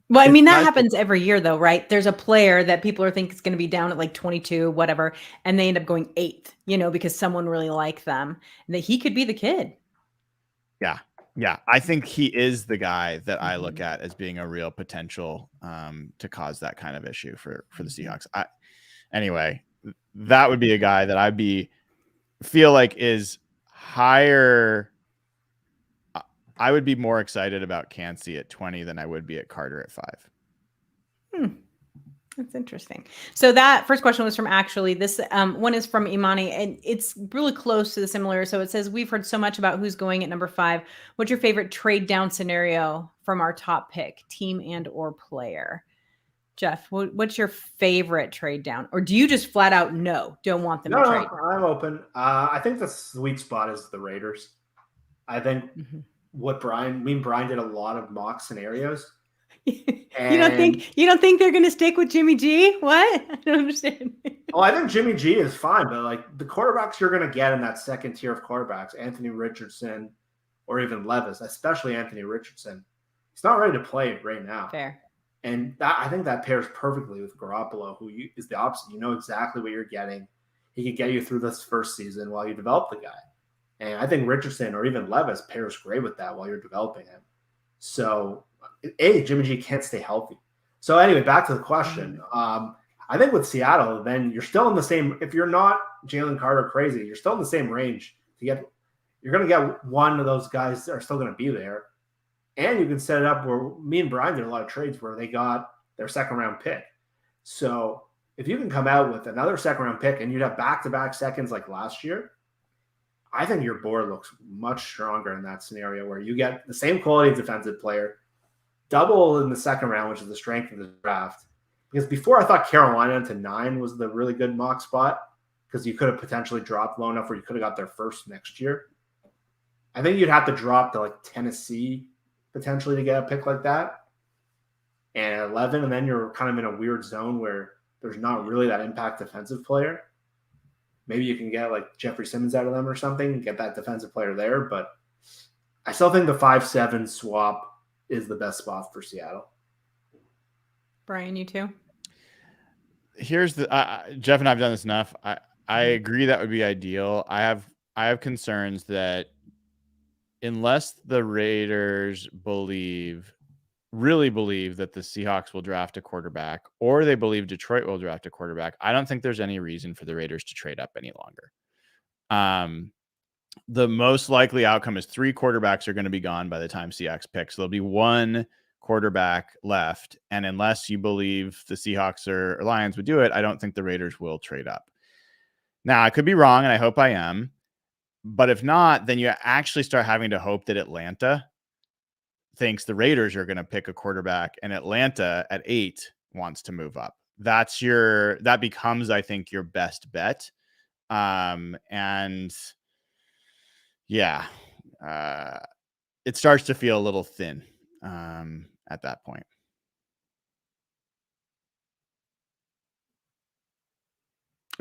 well, I mean, that happens every year though, right? There's a player that people are thinking is going to be down at like 22, whatever, and they end up going 8th, because someone really liked them, and that he could be the kid. Yeah. Yeah. I think he is the guy that I look at as being a real potential to cause that kind of issue for the Seahawks. Anyway, that would be a guy that feel like is higher. I would be more excited about Cansey at 20 than I would be at Carter at 5. That's interesting. So that first question was from actually this one is from Imani, and it's really close to the similar. So it says, we've heard so much about who's going at number 5. What's your favorite trade down scenario from our top pick, team and or player? Jeff, what's your favorite trade down? Or do you just flat out don't want them to trade? No, I'm open. I think the sweet spot is the Raiders. I think what Brian did a lot of mock scenarios. You don't think they're going to stick with Jimmy G? What? I don't understand. Oh, I think Jimmy G is fine, but like the quarterbacks you're going to get in that second tier of quarterbacks, Anthony Richardson or even Levis, especially Anthony Richardson, he's not ready to play right now. Fair. And I think that pairs perfectly with Garoppolo, who is the opposite. You know exactly what you're getting. He could get you through this first season while you develop the guy. And I think Richardson or even Levis pairs great with that while you're developing him. So, Jimmy G can't stay healthy. So anyway, back to the question. I think with Seattle, then you're still in the same. If you're not Jalen Carter crazy, you're still in the same range. You're going to get one of those guys that are still going to be there. And you can set it up where me and Brian did a lot of trades where they got their second round pick. So if you can come out with another second round pick and you'd have back-to-back seconds like last year, I think your board looks much stronger in that scenario where you get the same quality defensive player, double in the second round, which is the strength of the draft. Because before I thought Carolina to 9 was the really good mock spot because you could have potentially dropped low enough where you could have got there first next year. I think you'd have to drop to like Tennessee potentially to get a pick like that. And at 11, and then you're kind of in a weird zone where there's not really that impact defensive player. Maybe you can get like Jeffrey Simmons out of them or something and get that defensive player there. But I still think the 5-7 swap is the best spot for Seattle. Brian, you too? Here's the Jeff and I've done this enough. I agree that would be ideal. I have concerns that unless the Raiders really believe that the Seahawks will draft a quarterback or they believe Detroit will draft a quarterback, I don't think there's any reason for the Raiders to trade up any longer. The most likely outcome is 3 quarterbacks are going to be gone by the time Seahawks picks. So there'll be 1 quarterback left. And unless you believe the Seahawks or Lions would do it, I don't think the Raiders will trade up. Now, I could be wrong, and I hope I am. But if not, then you actually start having to hope that Atlanta thinks the Raiders are going to pick a quarterback and Atlanta at 8 wants to move up. That becomes, I think, your best bet. And yeah, it starts to feel a little thin at that point.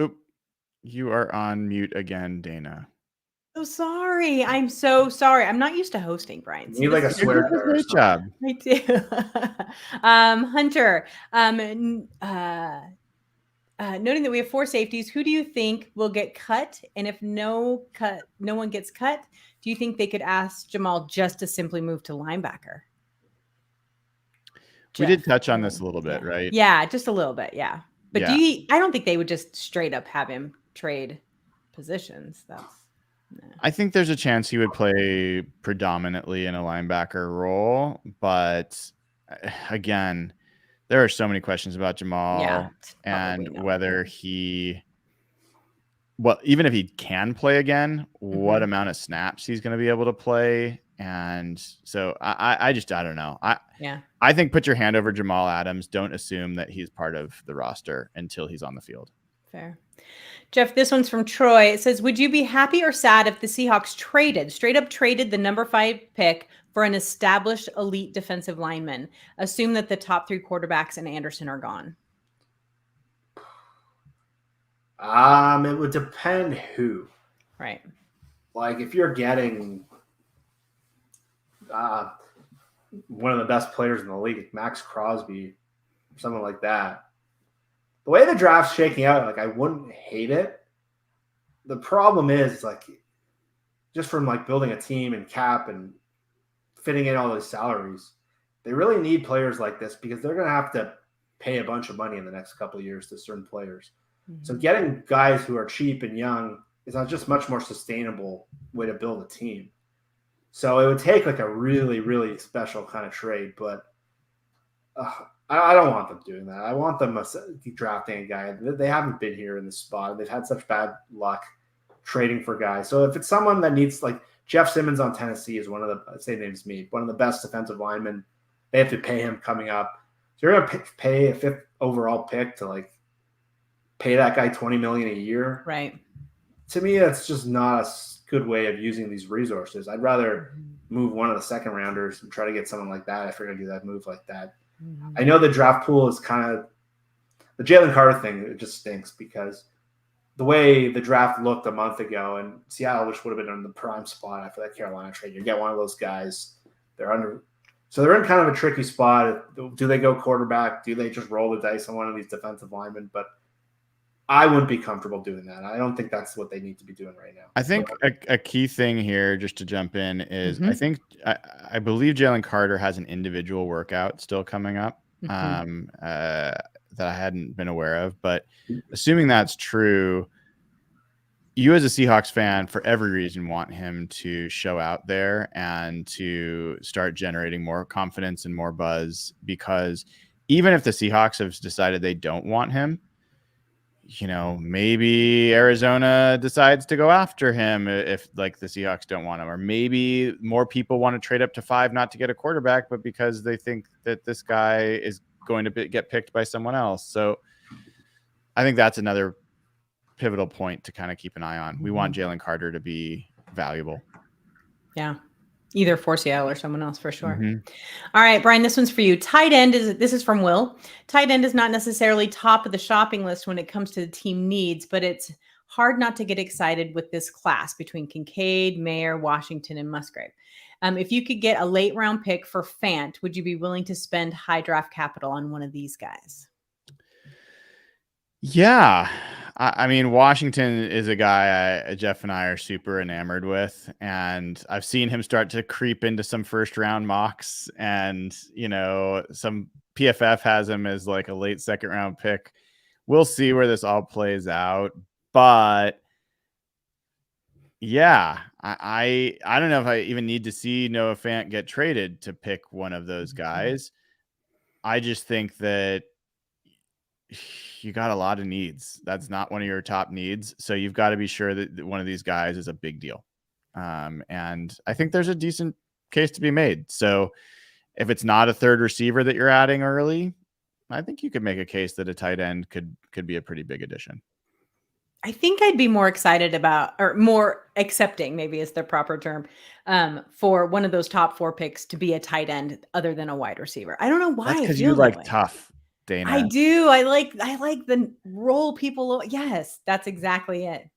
Oop, you are on mute again, Dayna. So sorry. I'm so sorry. I'm not used to hosting, Brian. You need like a swear jar. Great job. I do. Hunter, noting that we have 4 safeties, who do you think will get cut? And if no one gets cut, do you think they could ask Jamal just to simply move to linebacker? We did touch on this a little bit, right? Yeah, just a little bit. Yeah. But I don't think they would just straight up have him trade positions. I think there's a chance he would play predominantly in a linebacker role, but again, there are so many questions about Jamal and whether even if he can play again, what amount of snaps he's going to be able to play. And so I don't know. I think put your hand over Jamal Adams. Don't assume that he's part of the roster until he's on the field. Fair. Jeff, this one's from Troy. It says, would you be happy or sad if the Seahawks straight up traded the number 5 pick for an established elite defensive lineman. Assume that the top 3 quarterbacks and Anderson are gone. It would depend who. Right. Like if you're getting one of the best players in the league, Max Crosby, something like that. The way the draft's shaking out, like I wouldn't hate it. The problem is like just from like building a team and cap and fitting in all those salaries, they really need players like this because they're going to have to pay a bunch of money in the next couple of years to certain players. Mm-hmm. So getting guys who are cheap and young is not just much more sustainable way to build a team. So it would take like a really, really special kind of trade, but I don't want them doing that. I want them drafting a guy. They haven't been here in this spot. They've had such bad luck trading for guys. So if it's someone that needs, like Jeff Simmons on Tennessee is one of the, same name's me, one of the best defensive linemen. They have to pay him coming up. So you're going to pay a 5th overall pick to like pay that guy $20 million a year. Right. To me, that's just not a good way of using these resources. I'd rather move one of the 2nd rounders and try to get someone like that if you're going to do that move like that. Mm-hmm. I know the draft pool is kind of the Jalen Carter thing. It just stinks because the way the draft looked a month ago, and Seattle wish would have been in the prime spot after that Carolina trade. You get one of those guys. They're in kind of a tricky spot. Do they go quarterback? Do they just roll the dice on one of these defensive linemen? But I wouldn't be comfortable doing that. I don't think that's what they need to be doing right now. I think a key thing here, just to jump in, is I believe Jalen Carter has an individual workout still coming up that I hadn't been aware of. But assuming that's true, you as a Seahawks fan, for every reason, want him to show out there and to start generating more confidence and more buzz, because even if the Seahawks have decided they don't want him, you know, maybe Arizona decides to go after him if like the Seahawks don't want him, or maybe more people want to trade up to 5, not to get a quarterback, but because they think that this guy is going to get picked by someone else. So I think that's another pivotal point to kind of keep an eye on. We want Jalen Carter to be valuable. Yeah. Either for Seattle or someone else for sure. Mm-hmm. All right, Brian, this one's for you. Tight end this is from Will. Tight end is not necessarily top of the shopping list when it comes to the team needs, but it's hard not to get excited with this class between Kincaid, Mayer, Washington, and Musgrave. If you could get a late round pick for Fant, would you be willing to spend high draft capital on one of these guys? Yeah. I mean, Washington is a guy Jeff and I are super enamored with, and I've seen him start to creep into some first round mocks, and, you know, some PFF has him as like a late 2nd round pick. We'll see where this all plays out, but yeah, I don't know if I even need to see Noah Fant get traded to pick one of those guys. I just think that you got a lot of needs. That's not one of your top needs. So you've got to be sure that one of these guys is a big deal. And I think there's a decent case to be made. So if it's not a 3rd receiver that you're adding early, I think you could make a case that a tight end could be a pretty big addition. I think I'd be more excited about, or more accepting, maybe is the proper term, for one of those top 4 picks to be a tight end other than a wide receiver. I don't know why. That's because you like tough. Dayna. I do. I like the role people. Yes, that's exactly it.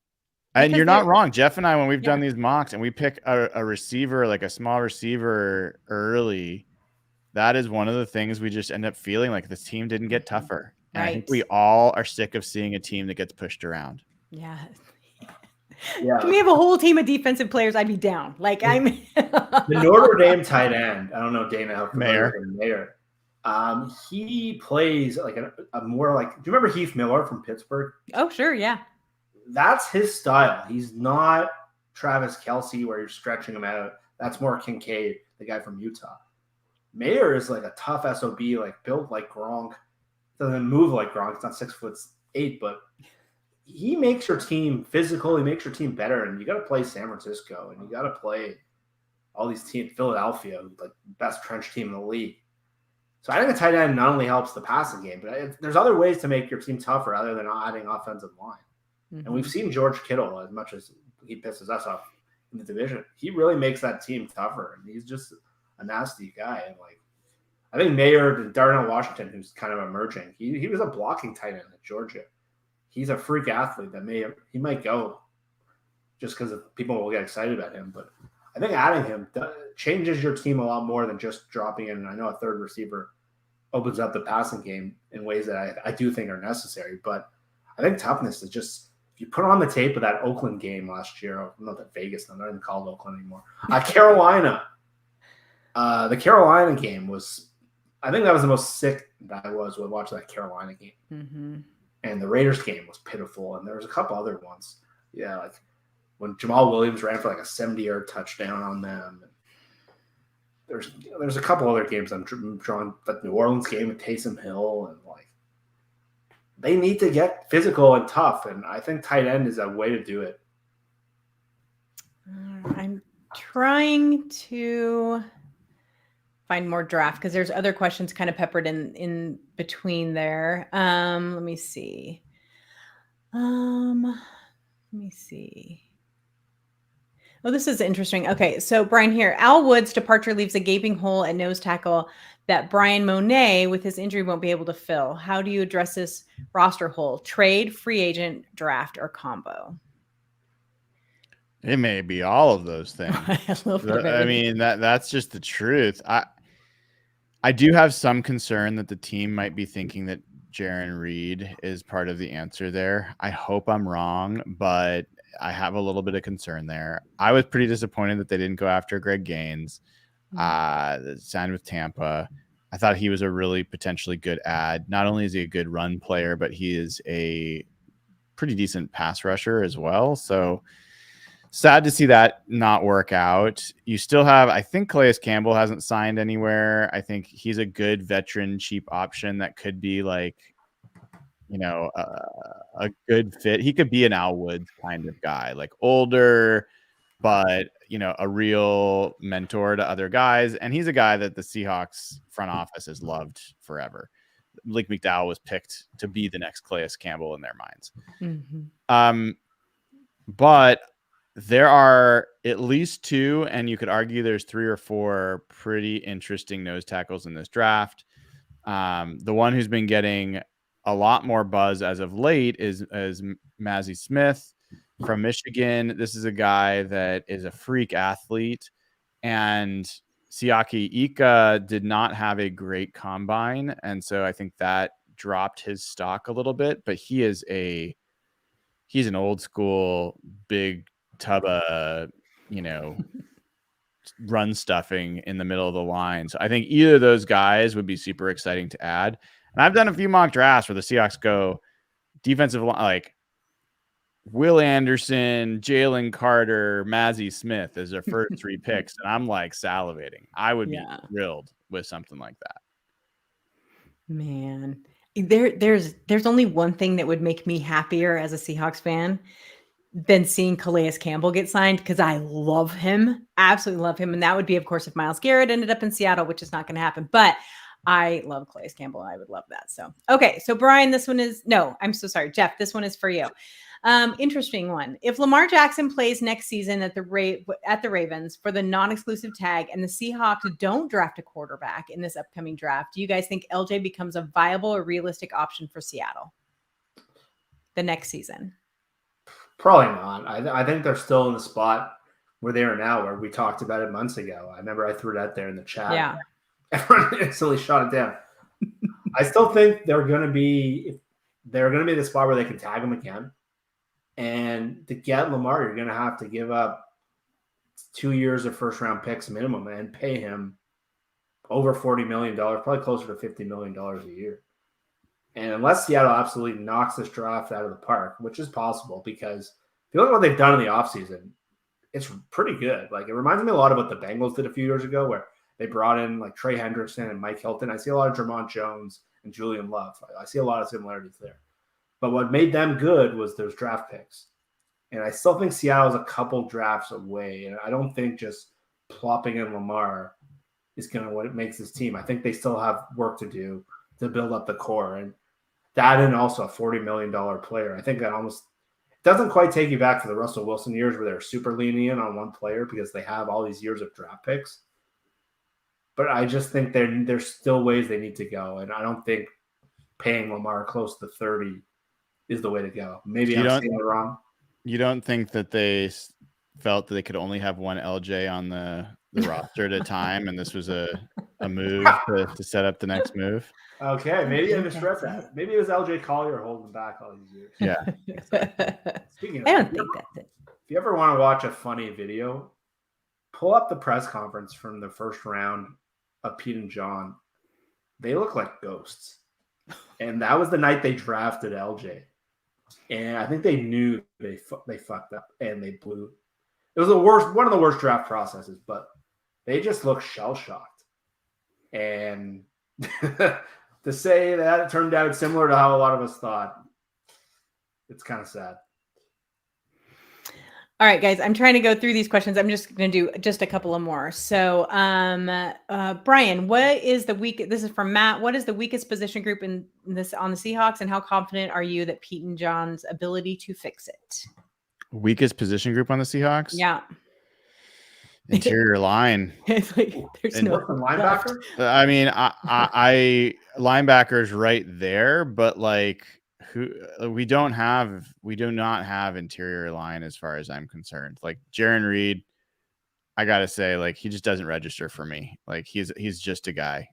And you're not wrong. Jeff and I, when we've done these mocks and we pick a receiver, like a small receiver early, that is one of the things we just end up feeling like this team didn't get tougher. And I think we all are sick of seeing a team that gets pushed around. Yeah. Can we have a whole team of defensive players? I'd be down. Like the Notre Dame tight end. I don't know, Dayna, how familiar Mayer. He plays like a more like, do you remember Heath Miller from Pittsburgh? Oh, sure. Yeah. That's his style. He's not Travis Kelce where you're stretching him out. That's more Kincaid, the guy from Utah. Mayer is like a tough SOB, like built like Gronk. Doesn't move like Gronk. It's not 6'8", but he makes your team physical. He makes your team better. And you got to play San Francisco, and you got to play all these teams, Philadelphia, like best trench team in the league. So I think a tight end not only helps the passing game, but there's other ways to make your team tougher other than adding offensive line. Mm-hmm. And we've seen George Kittle, as much as he pisses us off in the division, he really makes that team tougher. And he's just a nasty guy. And like, I think Mayer and Darnell Washington, who's kind of emerging, he was a blocking tight end at Georgia. He's a freak athlete that he might go just because people will get excited about him. But I think adding him changes your team a lot more than just dropping in. And I know a third receiver opens up the passing game in ways that I do think are necessary. But I think toughness is just, if you put on the tape of that Oakland game last year, not that Vegas, I'm not even called Oakland anymore. Carolina. The Carolina game was, I think that was the most sick that I was when watching that Carolina game. Mm-hmm. And the Raiders game was pitiful. And there was a couple other ones. Yeah, like when Jamal Williams ran for like a 70-yard touchdown on them. There's a couple other games I'm drawing, like New Orleans game with Taysom Hill, and like they need to get physical and tough, and I think tight end is a way to do it. I'm trying to find more draft because there's other questions kind of peppered in between there. Let me see. Oh, this is interesting. Okay, so Brian here. Al Wood's departure leaves a gaping hole at nose tackle that Brian Monet, with his injury, won't be able to fill. How do you address this roster hole? Trade, free agent, draft, or combo? It may be all of those things. I mean, that's just the truth. I do have some concern that the team might be thinking that Jaron Reed is part of the answer there. I hope I'm wrong, but I have a little bit of concern there. I was pretty disappointed that they didn't go after Greg Gaines, signed with Tampa. I thought he was a really potentially good ad. Not only is he a good run player, but he is a pretty decent pass rusher as well. So sad to see that not work out. You still have, I think Calais Campbell hasn't signed anywhere. I think he's a good veteran, cheap option that could be like, a good fit. He could be an Al Woods kind of guy, like older, but a real mentor to other guys. And he's a guy that the Seahawks front office has loved forever. Malik McDowell was picked to be the next Calais Campbell in their minds. Mm-hmm. But there are at least two, and you could argue there's 3 or 4 pretty interesting nose tackles in this draft. The one who's been getting a lot more buzz as of late is Mazi Smith from Michigan. This is a guy that is a freak athlete, and Siaki Ika did not have a great combine, and so I think that dropped his stock a little bit. But he's an old school big tub of run stuffing in the middle of the line. So I think either of those guys would be super exciting to add. And I've done a few mock drafts where the Seahawks go defensive line, like Will Anderson, Jalen Carter, Mazi Smith as their first 3 picks. And I'm like salivating. I would be thrilled with something like that. Man, there's only one thing that would make me happier as a Seahawks fan than seeing Calais Campbell get signed, because I love him, absolutely love him. And that would be, of course, if Myles Garrett ended up in Seattle, which is not going to happen. But I love Calais Campbell. I would love that. So, okay. So Brian, I'm so sorry. Jeff, this one is for you. Interesting one. If Lamar Jackson plays next season at the Ravens for the non-exclusive tag, and the Seahawks don't draft a quarterback in this upcoming draft, do you guys think LJ becomes a viable or realistic option for Seattle the next season? Probably not. I think they're still in the spot where they are now, where we talked about it months ago. I remember I threw it out there in the chat. Yeah. Everyone instantly shot it down. I still think they're going to be the spot where they can tag him again. And to get Lamar, you're going to have to give up 2 years of first-round picks minimum and pay him over $40 million, probably closer to $50 million a year. And unless Seattle absolutely knocks this draft out of the park, which is possible, because if you look at what they've done in the offseason, it's pretty good. Like, it reminds me a lot of what the Bengals did a few years ago, where they brought in like Trey Hendrickson and Mike Hilton. I see a lot of Jermont Jones and Julian Love. I see a lot of similarities there. But what made them good was those draft picks. And I still think Seattle's a couple drafts away. And I don't think just plopping in Lamar is going to what makes this team. I think they still have work to do to build up the core. And that, and also a $40 million player. I think that almost doesn't quite take you back to the Russell Wilson years where they're super leaning in on one player because they have all these years of draft picks. but I just think there's still ways they need to go, and I don't think paying Lamar close to 30 is the way to go. Maybe I'm saying it wrong. You don't think that they felt that they could only have one LJ on the roster at a time, and this was a move to set up the next move? Okay, maybe I misread that. Maybe it was LJ Collier holding back all these years. Yeah. Speaking of I don't think that's it. If you ever want to watch a funny video, pull up the press conference from the first round of Pete and John. They look like ghosts. And that was the night they drafted LJ. And I think they knew they fucked up and they blew. It was one of the worst draft processes, but they just looked shell-shocked. And to say that it turned out similar to how a lot of us thought, it's kind of sad. All right, guys, I'm trying to go through these questions. I'm just going to do just a couple of more. So, Brian, what is the weak? This is from Matt. What is the weakest position group in this on the Seahawks, and how confident are you that Pete and John's ability to fix it? Weakest position group on the Seahawks? Yeah. Interior line. It's like there's no linebacker. I mean, I linebackers right there, but like we do not have interior line as far as I'm concerned. Like Jaron Reed, I gotta say, like he just doesn't register for me. Like he's just a guy.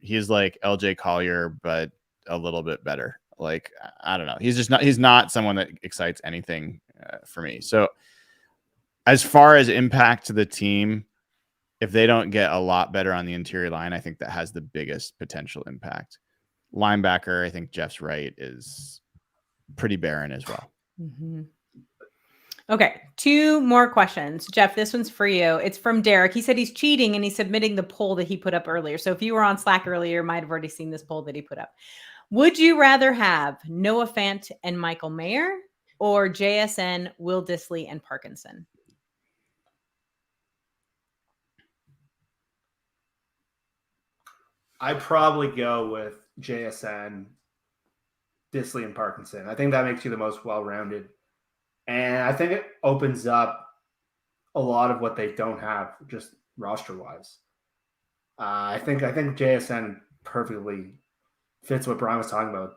He's like LJ Collier, but a little bit better. Like I don't know. He's not someone that excites anything for me. So as far as impact to the team, if they don't get a lot better on the interior line, I think that has the biggest potential impact. Linebacker, I think Jeff's right, is pretty barren as well. Mm-hmm. Okay, 2 more questions. Jeff, this one's for you. It's from Derek. He said he's cheating and he's submitting the poll that he put up earlier. So if you were on Slack earlier, you might have already seen this poll that he put up. Would you rather have Noah Fant and Michael Mayer or JSN, Will Dissly, and Parkinson? I'd probably go with JSN, Dissly, and Parkinson. I think that makes you the most well-rounded. And I think it opens up a lot of what they don't have just roster-wise. I think JSN perfectly fits what Brian was talking about.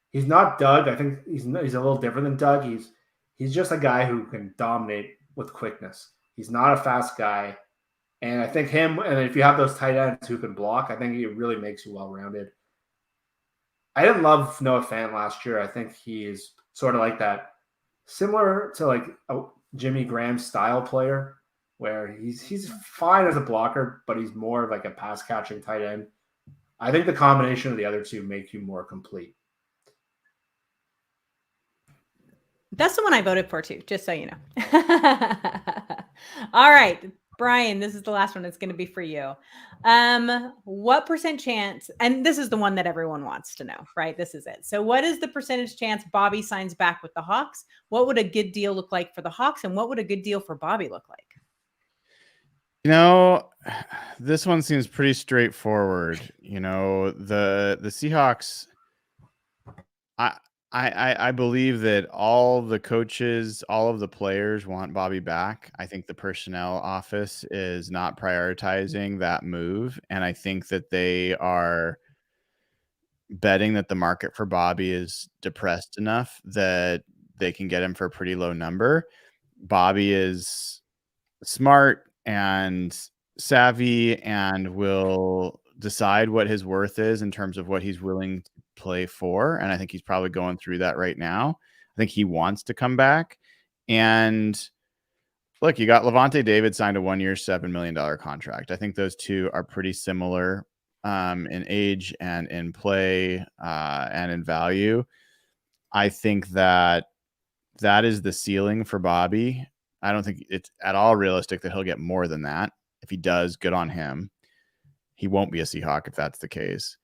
He's not Doug. I think he's a little different than Doug. He's just a guy who can dominate with quickness. He's not a fast guy. And I think him, and if you have those tight ends who can block, I think it really makes you well-rounded. I didn't love Noah Fant last year. I think he is sort of like that, similar to like a Jimmy Graham style player, where he's fine as a blocker, but he's more of like a pass-catching tight end. I think the combination of the other two make you more complete. That's the one I voted for too, just so you know. All right. Brian, this is the last one. It's going to be for you. What percent chance, and this is the one that everyone wants to know, right? This is it. So what is the percentage chance Bobby signs back with the Hawks? What would a good deal look like for the Hawks? And what would a good deal for Bobby look like? You know, this one seems pretty straightforward. You know, the Seahawks, I believe that all the coaches, all of the players want Bobby back. I think the personnel office is not prioritizing that move. And I think that they are betting that the market for Bobby is depressed enough that they can get him for a pretty low number. Bobby is smart and savvy and will decide what his worth is in terms of what he's willing to play for. And I think he's probably going through that right now. I think he wants to come back. And look, you got Levante David signed a 1-year, $7 million contract. I think those two are pretty similar in age and in play and in value. I think that is the ceiling for Bobby. I don't think it's at all realistic that he'll get more than that. If he does, good on him. He won't be a Seahawk if that's the case.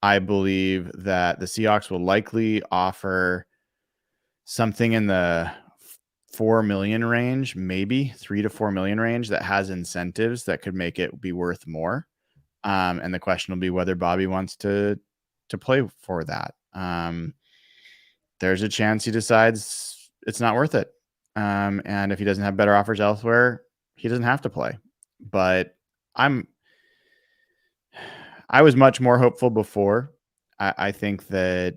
I believe that the Seahawks will likely offer something in the 4 million range, maybe 3 to 4 million range, that has incentives that could make it be worth more. And the question will be whether Bobby wants to play for that. There's a chance he decides it's not worth it. And if he doesn't have better offers elsewhere, he doesn't have to play. But I'm I was much more hopeful before. I think the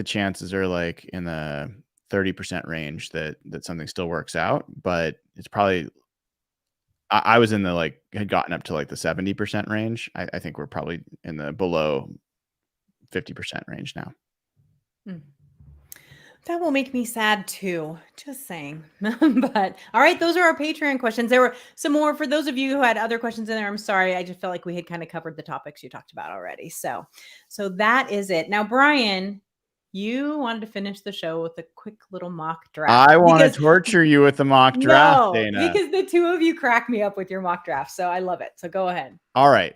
chances are like in the 30% range that something still works out, but it's probably, I was in the like, had gotten up to like the 70% range. I think we're probably in the below 50% range now. That will make me sad too. Just saying. But all right, those are our Patreon questions. There were some more for those of you who had other questions in there. I'm sorry. I just felt like we had kind of covered the topics you talked about already. So that is it. Now, Brian, you wanted to finish the show with a quick little mock draft. I want to torture you with the mock draft, Dayna. Because the two of you crack me up with your mock draft. So I love it. So go ahead. All right.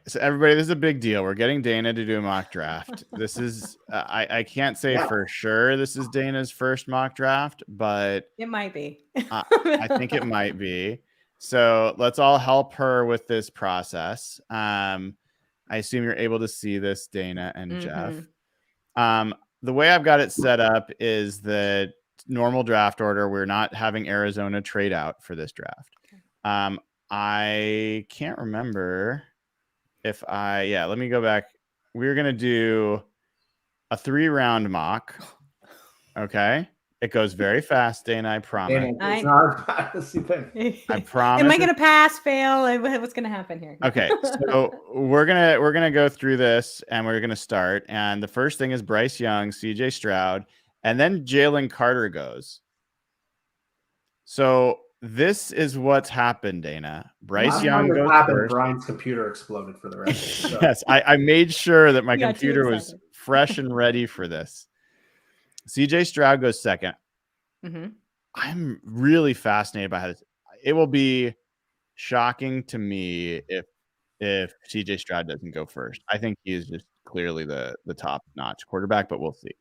So everybody, this is a big deal. We're getting Dayna to do a mock draft. This is, I can't say for sure this is Dayna's first mock draft, but it might be. I think it might be. So let's all help her with this process. I assume you're able to see this, Dayna and Jeff. The way I've got it set up is the normal draft order. We're not having Arizona trade out for this draft. I can't remember if let me go back. We're going to do a 3-round mock. Okay. It goes very fast, Dayna, I promise. It's not a fantasy thing. I promise. Am I going to pass, fail? What's going to happen here? Okay. So we're going to go through this and we're going to start. And the first thing is Bryce Young, CJ Stroud, and then Jalen Carter goes. So this is what's happened, Dayna. Bryce Young goes first. Brian's computer exploded for the rest. So. Yes, I made sure that my computer was fresh and ready for this. CJ Stroud goes second. I'm really fascinated by how this. It will be shocking to me if CJ Stroud doesn't go first. I think he is just clearly the top-notch quarterback, but we'll see.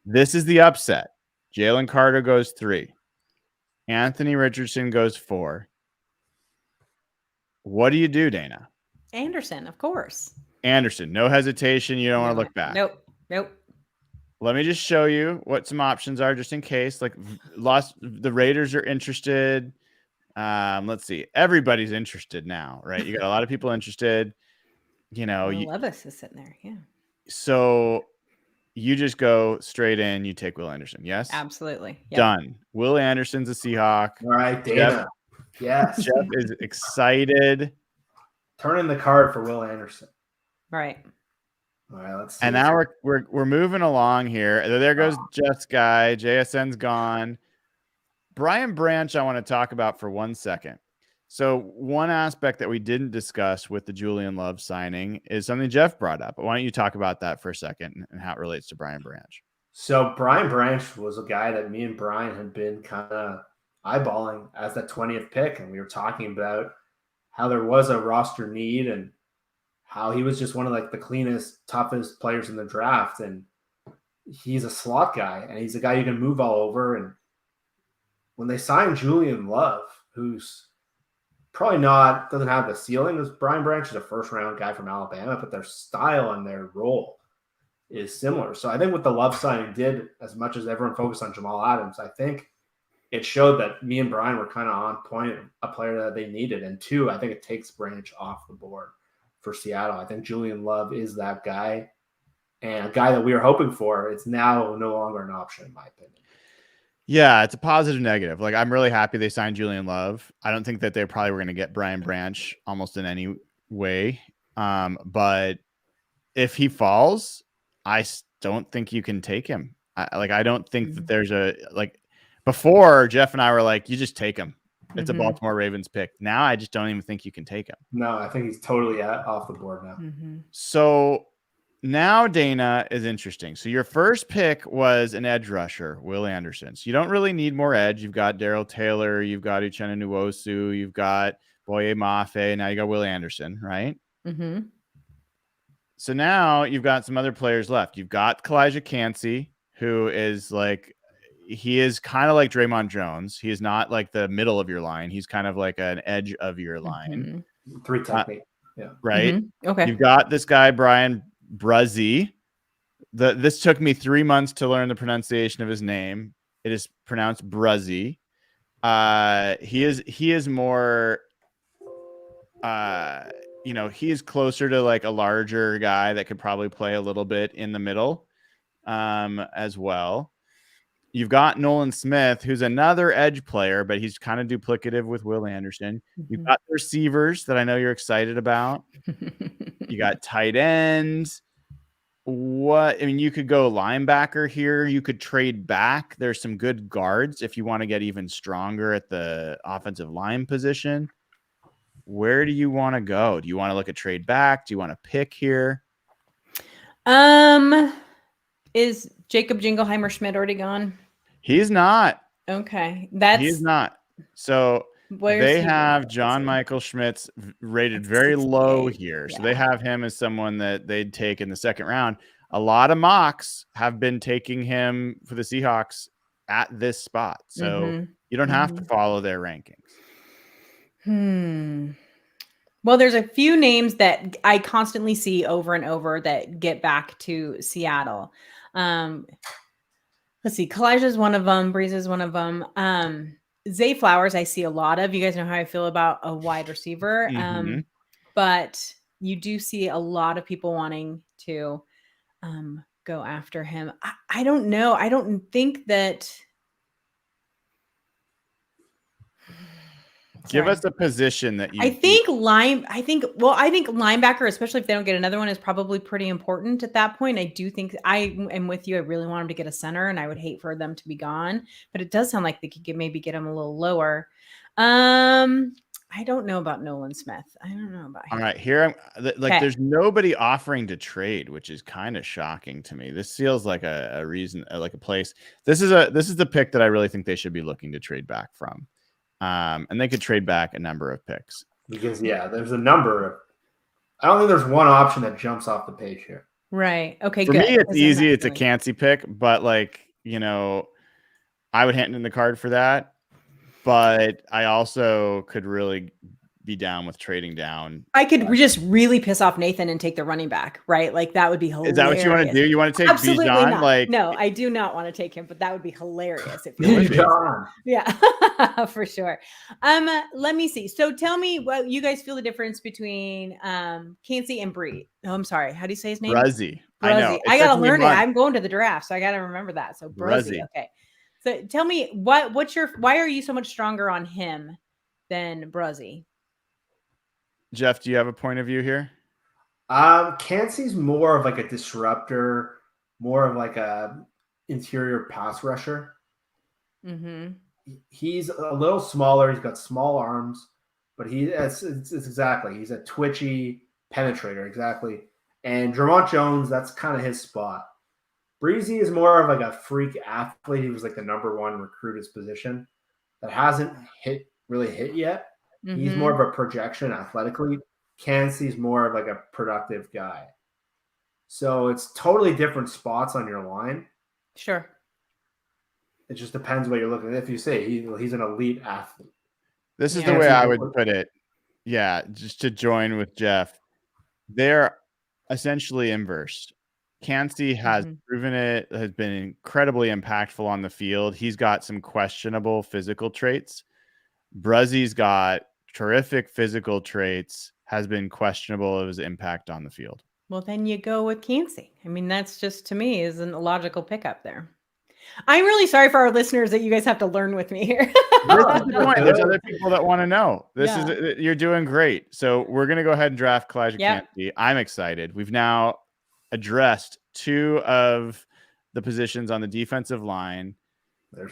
This is the upset. Jalen Carter goes 3. Anthony Richardson goes 4. What do you do, Dayna? Anderson, of course. Anderson, no hesitation. You don't want to look back. Nope. Let me just show you what some options are just in case. Like the Raiders are interested. Let's see. Everybody's interested now, right? You got a lot of people interested. Levis is sitting there. Yeah. So you just go straight in. You take Will Anderson. Yes? Absolutely. Yep. Done. Will Anderson's a Seahawk. All right, Dayna. Yes. Jeff is excited. Turn in the card for Will Anderson. Right. All right, let's see. And now we're moving along here. There goes Jeff's guy. JSN's gone. Brian Branch, I want to talk about for 1 second. So one aspect that we didn't discuss with the Julian Love signing is something Jeff brought up. Why don't you talk about that for a second and how it relates to Brian Branch? So Brian Branch was a guy that me and Brian had been kind of eyeballing as the 20th pick. And we were talking about how there was a roster need and how he was just one of like the cleanest, toughest players in the draft. And he's a slot guy and he's a guy you can move all over. And when they signed Julian Love, who's probably doesn't have the ceiling as Brian Branch, is a first-round guy from Alabama, but their style and their role is similar. So I think what the Love signing did, as much as everyone focused on Jamal Adams, I think it showed that me and Brian were kind of on point, a player that they needed. And 2, I think it takes Branch off the board for Seattle. I think Julian Love is that guy, and a guy that we were hoping for. It's now no longer an option, in my opinion. Yeah, it's a positive negative. Like, I'm really happy they signed Julian Love. I don't think that they probably were going to get Brian Branch almost in any way. But if he falls, I don't think you can take him. I don't think that there's before Jeff and I were like, you just take him. It's a Baltimore Ravens pick. Now I just don't even think you can take him. No, I think he's totally off the board now. So now Dayna is interesting. So your first pick was an edge rusher, Will Anderson. So you don't really need more edge. You've got Darrell Taylor. You've got Uchenna Nwosu. You've got Boye Mafe. Now you got Will Anderson, right? So now you've got some other players left. You've got Kalijah Kancey, who is he is kind of like Draymond Jones. He is not like the middle of your line. He's kind of like an edge of your line. 3 technique. Yeah. Right. Okay. You've got this guy, Brian Bruzzi. This took me 3 months to learn the pronunciation of his name. It is pronounced Bruzzi. He is more he is closer to like a larger guy that could probably play a little bit in the middle as well. You've got Nolan Smith, who's another edge player, but he's kind of duplicative with Will Anderson. You've got the receivers that I know you're excited about. You got tight ends. You could go linebacker here. You could trade back. There's some good guards if you want to get even stronger at the offensive line position. Where do you want to go? Do you want to look at trade back? Do you want to pick here? Is Jacob Jingleheimer Schmidt already gone? He's not. Okay. He's not. So they have John Michael Schmitz rated very low here. Yeah. So they have him as someone that they'd take in the second round. A lot of mocks have been taking him for the Seahawks at this spot. So you don't have to follow their rankings. Well, there's a few names that I constantly see over and over that get back to Seattle. Let's see. Collier is one of them. Breeze is one of them. Zay Flowers, I see a lot of. You guys know how I feel about a wide receiver. But you do see a lot of people wanting to go after him. I don't know. I don't think that. Give us a position that you. I think linebacker, especially if they don't get another one, is probably pretty important at that point. I do think I am with you. I really want him to get a center, and I would hate for them to be gone. But it does sound like they could maybe get him a little lower. I don't know about Nolan Smith. I don't know about him. All right, here there's nobody offering to trade, which is kind of shocking to me. This feels like a reason, like a place. This is the pick that I really think they should be looking to trade back from. And they could trade back a number of picks. Because there's a number. I don't think there's one option that jumps off the page here. Right. Okay, For me, it's easy. It's a Cansey pick, but I would hand in the card for that. But I also could really be down with trading down. I could just really piss off Nathan and take the running back, right? Like that would be hilarious. Is that what you want to do? You want to take Bijan? No, I do not want to take him, but that would be hilarious if you Bijan. Yeah, for sure. Let me see. So tell me what you guys feel the difference between Cansey and Bree. Oh, I'm sorry. How do you say his name? Bruzzy. I know. I gotta learn it. I'm going to the draft, so I gotta remember that. So Bruzzy. Okay. So tell me why are you so much stronger on him than Bruzzy? Jeff, do you have a point of view here? Cansey's more of like a disruptor, more of like a interior pass rusher. He's a little smaller. He's got small arms, but it's exactly. He's a twitchy penetrator, exactly. And Dramont Jones, that's kind of his spot. Breezy is more of like a freak athlete. He was like the number one recruit at his position that hasn't really hit yet. He's more of a projection athletically. Cansey's more of like a productive guy. So it's totally different spots on your line. Sure. It just depends what you're looking at. If you say he's an elite athlete. This is the way I would put it. Yeah, just to join with Jeff. They're essentially inverse. Cansey has proven it, has been incredibly impactful on the field. He's got some questionable physical traits. Bruzzy's got terrific physical traits, has been questionable of his impact on the field. Well, then you go with Cansey. I mean, that's just, to me, isn't a logical pickup there. I'm really sorry for our listeners that you guys have to learn with me here. This is the point. There's other people that want to know. You're doing great. So we're going to go ahead and draft Calais Campbell. I'm excited. We've now addressed two of the positions on the defensive line.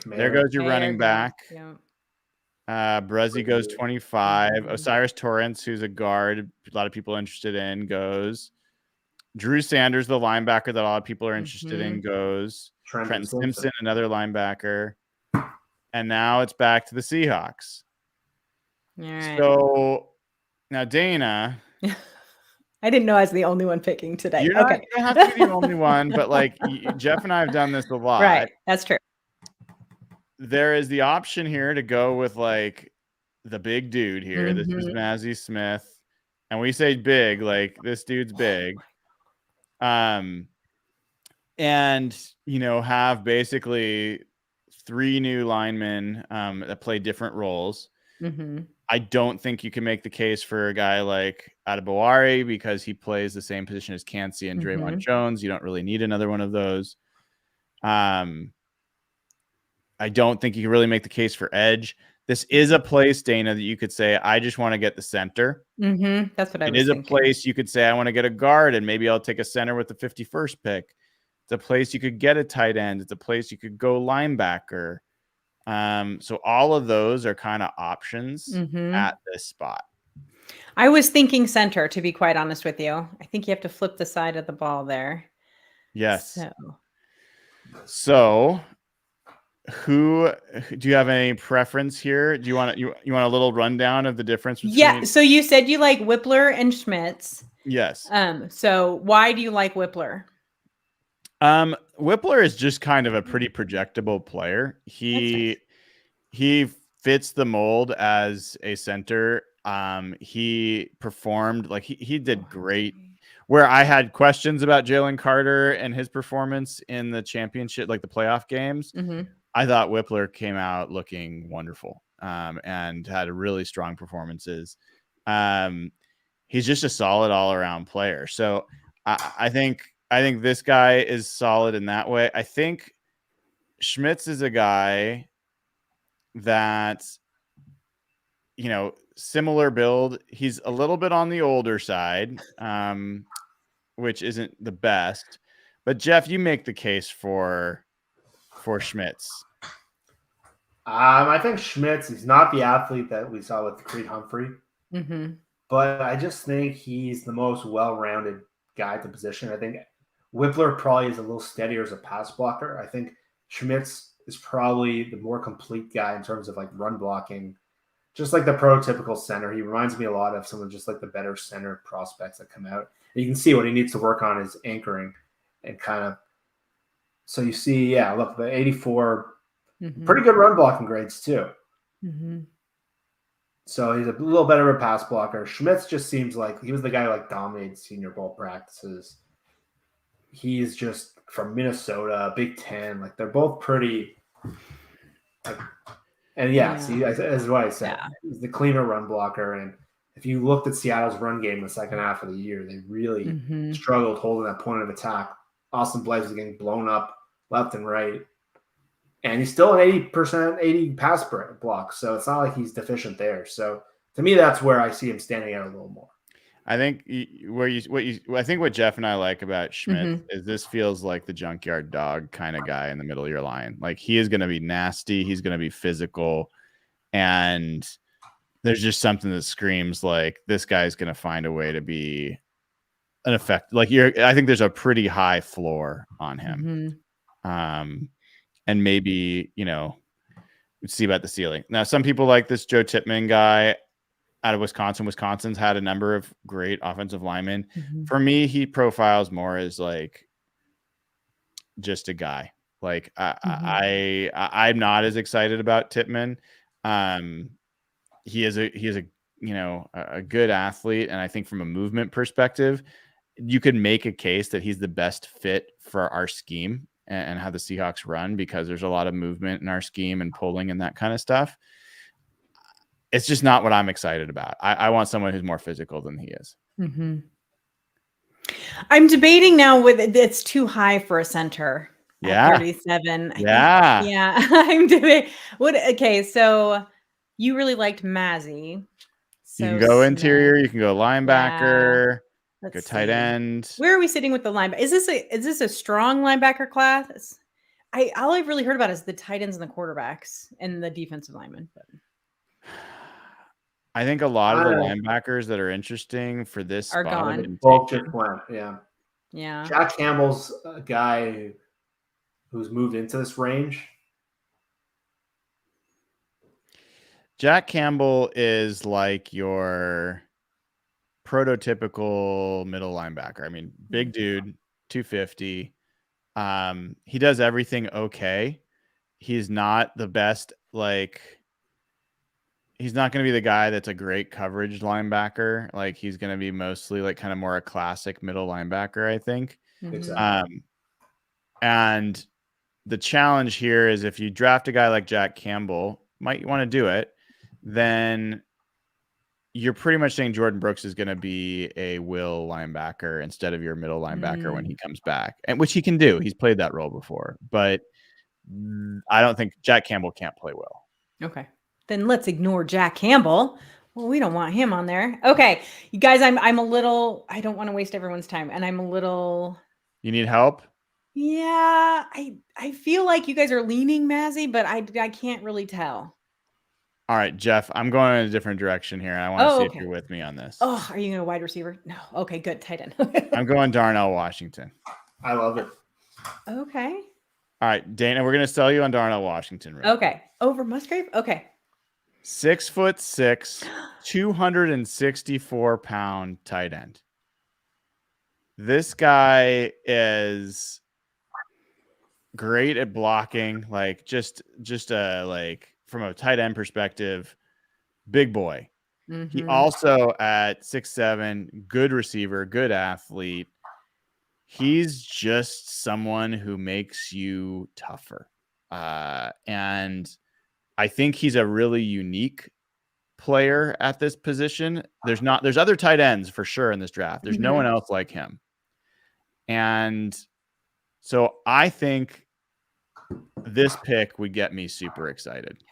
There goes your running back. Bruzzy goes 25. Osiris Torrance, who's a guard, a lot of people interested in, goes. Drew Sanders, the linebacker that a lot of people are interested in, goes. Trenton Simpson, another linebacker. And now it's back to the Seahawks. Right. So now Dayna. I didn't know I was the only one picking today. You don't have to be the only one, but like Jeff and I have done this a lot. Right. That's true. There is the option here to go with like the big dude here. This is Mazi Smith. And we say big, like this dude's big. And, have basically three new linemen that play different roles. I don't think you can make the case for a guy like Adebawari because he plays the same position as Cansey and Draymond Jones. You don't really need another one of those. I don't think you can really make the case for edge. This is a place, Dayna, that you could say, I just want to get the center. That's what I was thinking. It is a place you could say, I want to get a guard, and maybe I'll take a center with the 51st pick. It's a place you could get a tight end. It's a place you could go linebacker. So all of those are kind of options at this spot. I was thinking center, to be quite honest with you. I think you have to flip the side of the ball there. Yes. So who do you have any preference here? Do you want a little rundown of the difference between? Yeah. So you said you like Whippler and Schmitz. Yes. So why do you like Whippler? Whippler is just kind of a pretty projectable player. He fits the mold as a center. He performed like he did great. Where I had questions about Jalen Carter and his performance in the championship, like the playoff games, I thought Whippler came out looking wonderful and had really strong performances. He's just a solid all-around player. So I think this guy is solid in that way. I think Schmitz is a guy that, similar build. He's a little bit on the older side, which isn't the best. But Jeff, you make the case for Schmitz. I think Schmitz is not the athlete that we saw with Creed Humphrey, but I just think he's the most well-rounded guy at the position. I think Whippler probably is a little steadier as a pass blocker. I think Schmitz is probably the more complete guy in terms of like run blocking, just like the prototypical center. He reminds me a lot of someone just like the better center prospects that come out. And you can see what he needs to work on is anchoring and kind of. So you see, look, the 84, pretty good run blocking grades too. So he's a little better of a pass blocker. Schmitz just seems like he was the guy who like dominated Senior Bowl practices. He's just from Minnesota, Big Ten. Like they're both pretty. See, as what I said, he's the cleaner run blocker. And if you looked at Seattle's run game in the second half of the year, they really struggled holding that point of attack. Austin Blythe was getting blown up left and right. And he's still an 80 pass block. So it's not like he's deficient there. So to me, that's where I see him standing out a little more. I think what Jeff and I like about Schmidt is this feels like the junkyard dog kind of guy in the middle of your line. Like he is going to be nasty. He's going to be physical. And there's just something that screams like this guy's going to find a way to be an effect. Like I think there's a pretty high floor on him. And maybe, see about the ceiling. Now, some people like this Joe Tippmann guy out of Wisconsin. Wisconsin's had a number of great offensive linemen. For me, he profiles more as like just a guy. Like I'm not as excited about Tippmann. He is a good athlete, and I think from a movement perspective, you could make a case that he's the best fit for our scheme and how the Seahawks run, because there's a lot of movement in our scheme and pulling and that kind of stuff. It's just not what I'm excited about. I want someone who's more physical than he is. I'm debating now with it's too high for a center. Yeah. 37. Yeah. I'm debating. Okay. So you really liked Mazzy. So you can go interior. You can go linebacker. Go tight end. Where are we sitting with the linebacker? Is this a strong linebacker class? All I've really heard about is the tight ends and the quarterbacks and the defensive linemen. But I think a lot of the linebackers that are interesting for this are spot gone. Both just went. Yeah. Jack Campbell's a guy who's moved into this range. Jack Campbell is like your prototypical middle linebacker. I mean, big dude, 250. He does everything okay. He's not the best, he's not going to be the guy that's a great coverage linebacker. Like he's going to be mostly like kind of more a classic middle linebacker, I think. Exactly. And the challenge here is if you draft a guy like Jack Campbell, might want to do it, then you're pretty much saying Jordan Brooks is going to be a will linebacker instead of your middle linebacker when he comes back, and which he can do. He's played that role before, but I don't think Jack Campbell can't play will. Okay. Then let's ignore Jack Campbell. Well, we don't want him on there. Okay. You guys, I'm a little, I don't want to waste everyone's time. And I'm a little. You need help? Yeah. I feel like you guys are leaning Mazzy, but I can't really tell. All right, Jeff, I'm going in a different direction here. I want to see if you're with me on this. Oh, are you going to wide receiver? No. Okay, good. Tight end. I'm going Darnell Washington. I love it. Okay. All right, Dayna, we're going to sell you on Darnell Washington. Okay. Over Musgrave? Okay. 6'6", 264-pound tight end. This guy is great at blocking, like just from a tight end perspective, big boy. Mm-hmm. He also at 6'7", good receiver, good athlete. He's just someone who makes you tougher. And I think he's a really unique player at this position. There's other tight ends for sure in this draft. There's no one else like him. And so I think this pick would get me super excited. Okay.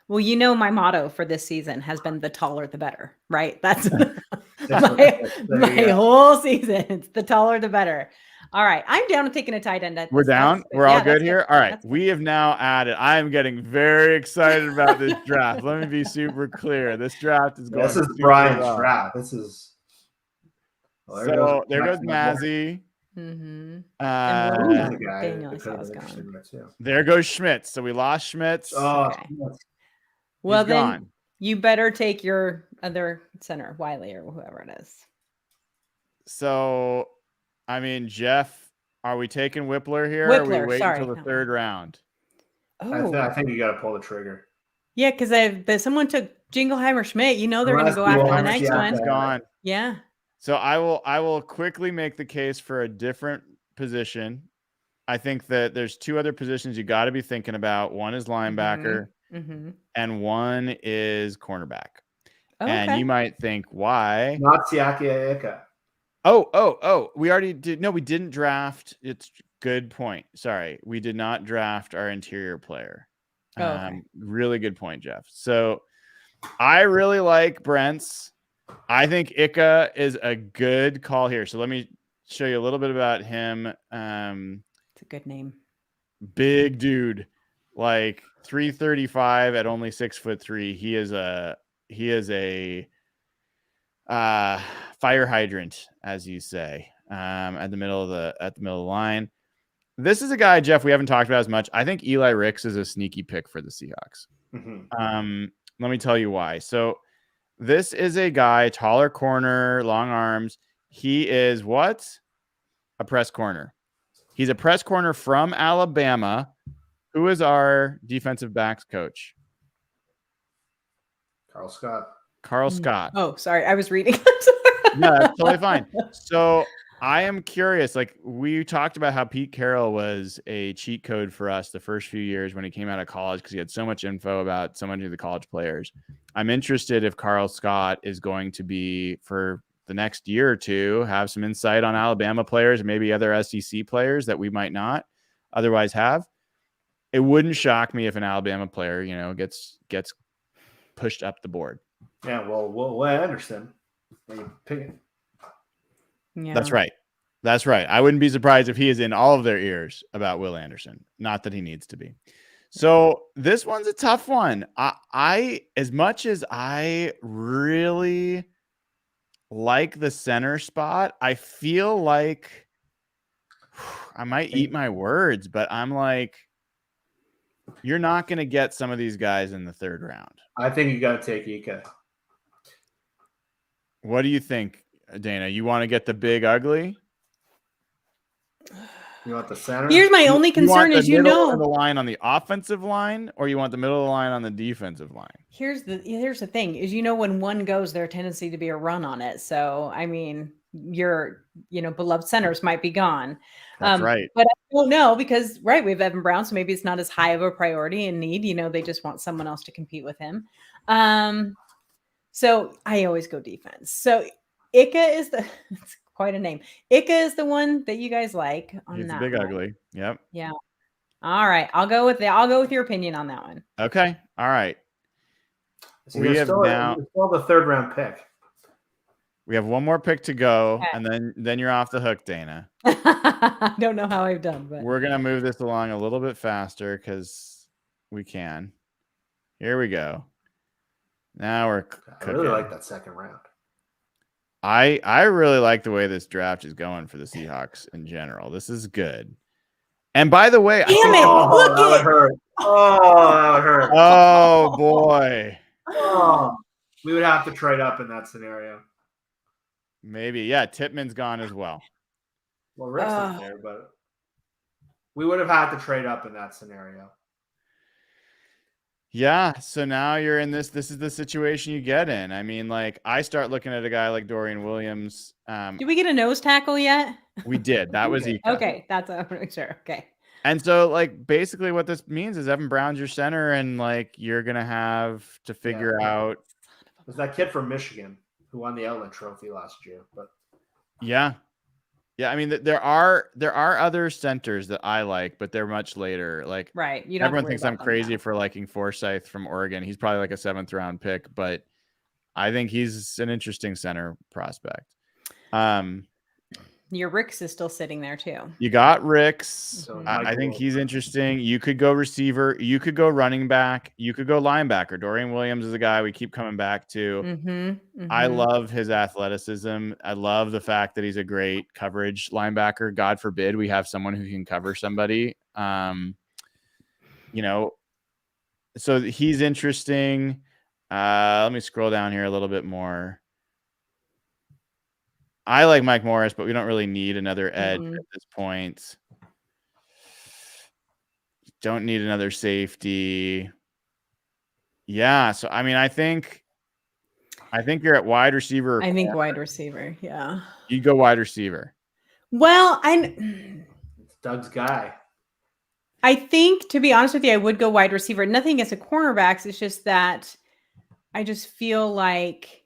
Well, my motto for this season has been the taller, the better, right? That's my whole season. It's the taller, the better. All right. I'm down to taking a tight end. We're down. We're all good here. All right. We have now added. I am getting very excited about this draft. Let me be super clear. This draft is going. This is Brian's draft. This is. So there goes Mazzy. Mm-hmm. There goes Schmitz. So we lost Schmitz. Oh, okay. Well, he's then gone. You better take your other center, Wiley or whoever it is. So, I mean, Jeff, are we taking Whippler here? Or are we waiting until the third round? Oh, I think you got to pull the trigger. Yeah, because someone took Jingleheimer Schmidt. They're going to go after the next one. Gone. Yeah. So I will quickly make the case for a different position. I think that there's two other positions you got to be thinking about. One is linebacker, and one is cornerback. Okay. And you might think, why? Not Siaki Ika. Oh, we already did. No, we didn't draft. It's good point. Sorry. We did not draft our interior player. Okay. Really good point, Jeff. So I really like Brent's. I think Ika is a good call here. So let me show you a little bit about him. It's a good name. Big dude, like 335 at only 6'3". He is a fire hydrant, as you say, at the middle of the line. This is a guy, Jeff, we haven't talked about as much. I think Eli Ricks is a sneaky pick for the Seahawks. Let me tell you why. So this is a guy, taller corner, long arms. He is what? A press corner. He's a press corner from Alabama. Who is our defensive backs coach? Carl Scott. Carl Scott. Oh, sorry. I was reading. No, that's totally fine. So I am curious. Like, we talked about how Pete Carroll was a cheat code for us the first few years when he came out of college because he had so much info about so many of the college players. I'm interested if Carl Scott is going to be, for the next year or two, have some insight on Alabama players, maybe other SEC players that we might not otherwise have. It wouldn't shock me if an Alabama player, gets pushed up the board. Yeah, well, Will Anderson. Yeah. That's right. I wouldn't be surprised if he is in all of their ears about Will Anderson. Not that he needs to be. So this one's a tough one. I as much as I really like the center spot, I feel like I might eat my words, but I'm like, you're not going to get some of these guys in the third round. I think you got to take Ika. What do you think, Dayna? You want to get the big ugly? You want the center? Here's my only concern is, the line on the offensive line, or you want the middle of the line on the defensive line? Here's the thing is, when one goes, there's a tendency to be a run on it. So, I mean, your, beloved centers might be gone. That's right. But I don't know because, we have Evan Brown, so maybe it's not as high of a priority and need. They just want someone else to compete with him. So I always go defense. So Ika is it's quite a name. Ika is the one that you guys like on He's the that big one. ugly. Yep. Yeah. All right. I'll go with your opinion on that one. Okay. All right. See, We have still the 3rd round pick. We have one more pick to go, Okay. and then you're off the hook, Dayna. I don't know how I've done, but We're gonna move this along a little bit faster because we can. Here we go. Now we're cooking. I really like that 2nd round. I really like the way this draft is going for the Seahawks in general. This is good. And by the way, damn it! Look that would hurt. Oh, that would hurt. Oh boy. Oh, we would have to trade up in that scenario. Maybe, yeah. Titman's gone as well. Well, Rick's not there, but we would have had to trade up in that scenario. Yeah, so now you're in this is the situation you get in. I mean, like, I start looking at a guy like Dorian Williams. Did we get a nose tackle yet? We did. That was Ika. Okay, that's sure. Okay. And so, like, basically what this means is Evan Brown's your center, and, like, you're going to have to figure out. It was that kid from Michigan who won the Outlet Trophy last year. But yeah. Yeah, I mean, there are other centers that I like, but they're much later. Like, right. You don't everyone thinks I'm crazy for liking Forsyth from Oregon. He's probably like a 7th round pick, but I think he's an interesting center prospect. Your Ricks is still sitting there too. You got Ricks. So I think he's interesting. You could go receiver. You could go running back. You could go linebacker. Dorian Williams is a guy we keep coming back to. I love his athleticism. I love the fact that he's a great coverage linebacker. God forbid we have someone who can cover somebody. You know, so he's interesting. Let me scroll down here a little bit more. I like Mike Morris, but we don't really need another edge at this point. Don't need another safety. Yeah, so I mean, I think you're at wide receiver. I think wide receiver. Yeah, you go wide receiver. Well, it's Doug's guy. I think, to be honest with you, I would go wide receiver. Nothing against the cornerbacks. It's just that I just feel like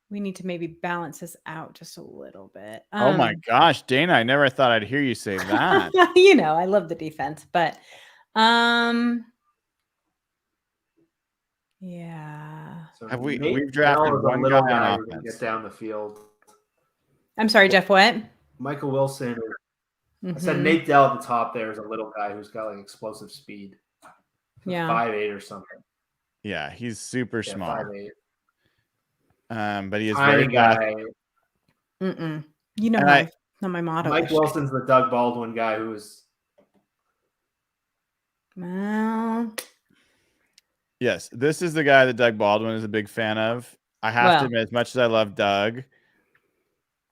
we need to maybe balance this out just a little bit. Oh my gosh, Dayna, I never thought I'd hear you say that. You know, I love the defense, but yeah. So we've drafted one guy on offense. Get down the field. I'm sorry, Jeff, what? Michael Wilson. I said Nate Dell at the top there is a little guy who's got like explosive speed. Yeah. 5'8" or something. Yeah, he's super small. 5'8". But he is tiny very guy. You know, not my motto. Mike Wilson's the Doug Baldwin guy who's. Well, yes, this is the guy that Doug Baldwin is a big fan of. I have to admit, as much as I love Doug,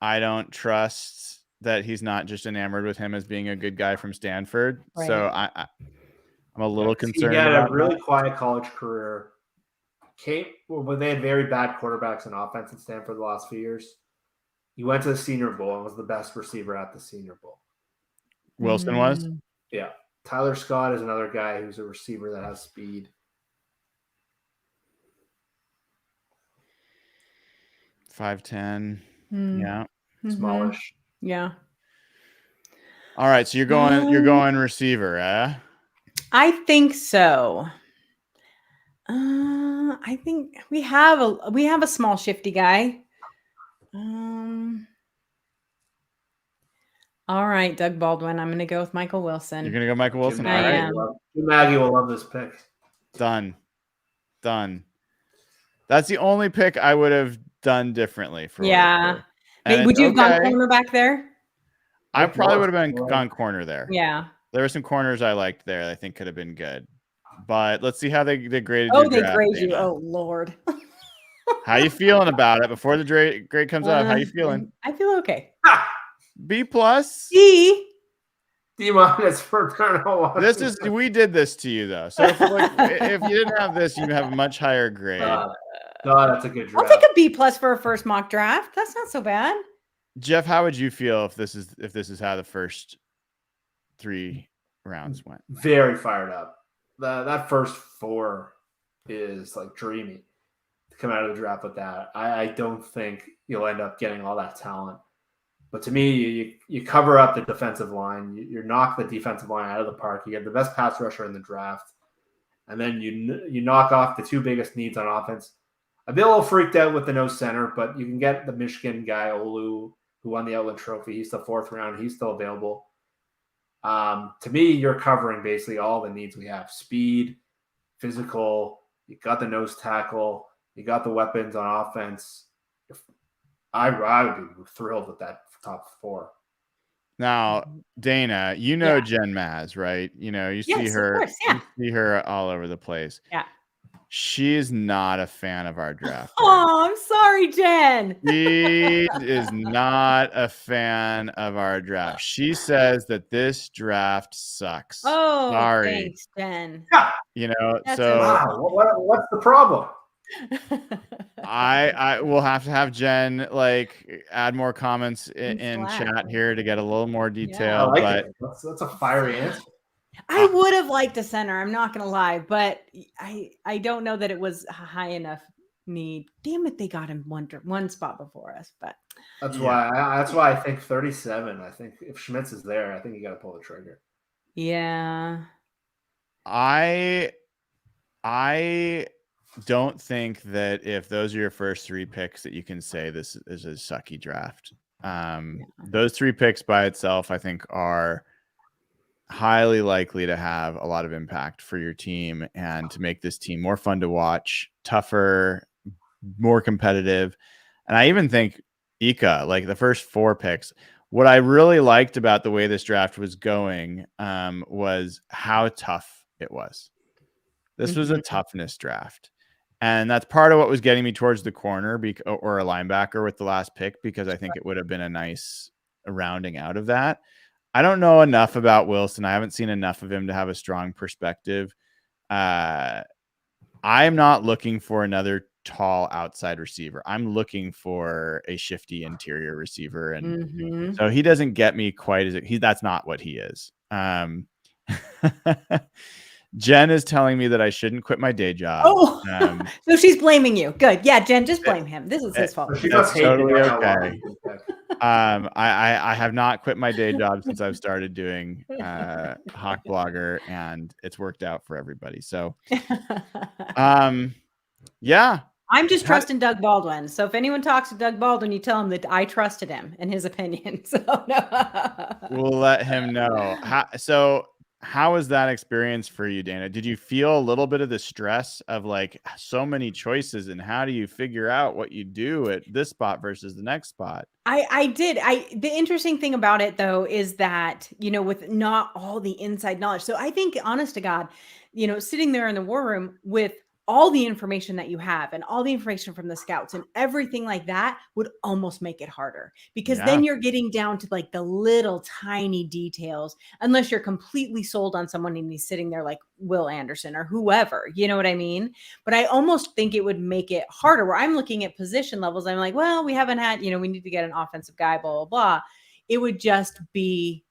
I don't trust that he's not just enamored with him as being a good guy from Stanford. Right. So I'm a little concerned. He had a really quiet college career. When they had very bad quarterbacks in offense at Stanford the last few years, he went to the Senior Bowl and was the best receiver at the Senior Bowl. Wilson was? Yeah. Tyler Scott is another guy who's a receiver that has speed. 5'10". Yeah. Smallish. Yeah. All right, so you're going receiver, eh? I think so. I think we have a small shifty guy. All right, Doug Baldwin. I'm going to go with Michael Wilson. You're going to go Michael Wilson? I am. Maggie will love this pick. Done. That's the only pick I would have done differently. Would you have gone cornerback there? I probably would have gone corner there. Yeah. There were some corners I liked there that I think could have been good. But let's see how they graded you. Oh, they grade you. Oh, Lord. How you feeling about it before the grade comes out? How you feeling? I feel okay. B plus. D minus for Colonel. We did this to you though. So if you didn't have this, you'd have a much higher grade. That's a good draft. I'll take a B plus for a first mock draft. That's not so bad. Jeff, how would you feel if this is how the first 3 rounds went? Very fired up. That first 4 is like dreamy. to come out of the draft with that. I don't think you'll end up getting all that talent. But to me, you cover up the defensive line. You knock the defensive line out of the park. You get the best pass rusher in the draft. And then you knock off the two biggest needs on offense. I'd be a little freaked out with the no center, but you can get the Michigan guy, Olu, who won the Outland Trophy. He's the 4th round. He's still available. To me, you're covering basically all the needs we have. Speed, physical, you got the nose tackle, you got the weapons on offense. I would be thrilled with that top 4. Now, Dayna, Jen Maz, right? You see her, of course, yeah. you see her all over the place. Yeah. She is not a fan of our draft. Oh, I'm sorry, Jen. She is not a fan of our draft. She says that this draft sucks. Oh, sorry. Thanks, Jen. That's wow. What's the problem? I will have to have Jen add more comments in chat here to get a little more detail. Yeah, but that's a fiery answer. I would have liked a center. I'm not going to lie, but I don't know that it was a high enough need. Damn it, they got him one spot before us. But that's why I think 37. I think if Schmitz is there, I think you got to pull the trigger. Yeah. I don't think that if those are your first 3 picks that you can say this is a sucky draft. Those 3 picks by itself, I think, are highly likely to have a lot of impact for your team and to make this team more fun to watch, tougher, more competitive. And I even think Ika, the first 4 picks, what I really liked about the way this draft was going was how tough it was. This was a toughness draft. And that's part of what was getting me towards the corner or a linebacker with the last pick, because I think it would have been a nice rounding out of that. I don't know enough about Wilson. I haven't seen enough of him to have a strong perspective. I'm not looking for another tall outside receiver. I'm looking for a shifty interior receiver. And so he doesn't get me quite that's not what he is. Jen is telling me that I shouldn't quit my day job. Oh, so she's blaming you. Good. Yeah, Jen, just blame him. This is his fault. That's totally okay. I have not quit my day job since I've started doing Hawk Blogger, and it's worked out for everybody. So, yeah. I'm just trusting Doug Baldwin. So if anyone talks to Doug Baldwin, you tell him that I trusted him and his opinion. So no. We'll let him know. How was that experience for you, Dayna? Did you feel a little bit of the stress of so many choices, and how do you figure out what you do at this spot versus the next spot? I did. The interesting thing about it though is that, with not all the inside knowledge. So I think, honest to God, sitting there in the war room with all the information that you have and all the information from the scouts and everything like that would almost make it harder, because then you're getting down to the little tiny details, unless you're completely sold on someone and he's sitting there like Will Anderson or whoever, you know what I mean? But I almost think it would make it harder, where I'm looking at position levels. I'm like, well, we haven't had, we need to get an offensive guy, blah, blah, blah. It would be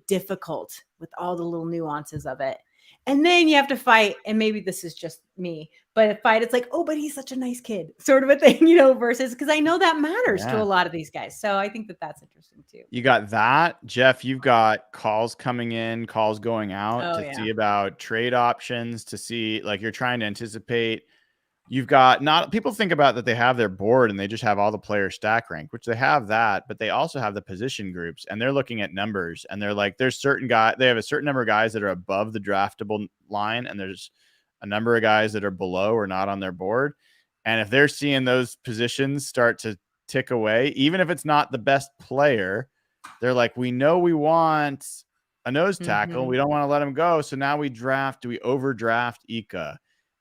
difficult with all the little nuances of it. And then you have to fight, and maybe this is just me, but it's like, oh, but he's such a nice kid, sort of a thing, versus, because I know that matters to a lot of these guys. So I think that's interesting too. You got that, Jeff. You've got calls coming in, calls going out see about trade options, to see, you're trying to anticipate. You've got people think about that they have their board and they just have all the player stack rank, which they have that, but they also have the position groups, and they're looking at numbers, and they're like, there's certain guys, they have a certain number of guys that are above the draftable line, and there's a number of guys that are below or not on their board. And if they're seeing those positions start to tick away, even if it's not the best player, they're like, we know we want a nose tackle. We don't want to let him go. So now do we overdraft Ika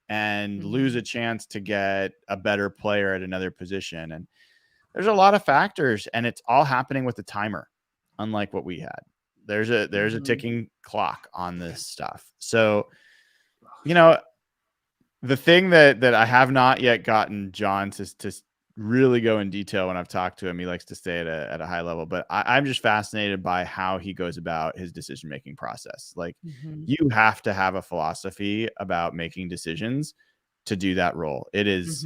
and lose a chance to get a better player at another position? And there's a lot of factors, and it's all happening with the timer, unlike what we had. There's a ticking clock on this stuff. So, the thing that I have not yet gotten John to really go in detail when I've talked to him, he likes to stay at a high level, but I'm just fascinated by how he goes about his decision-making process. You have to have a philosophy about making decisions to do that role. It is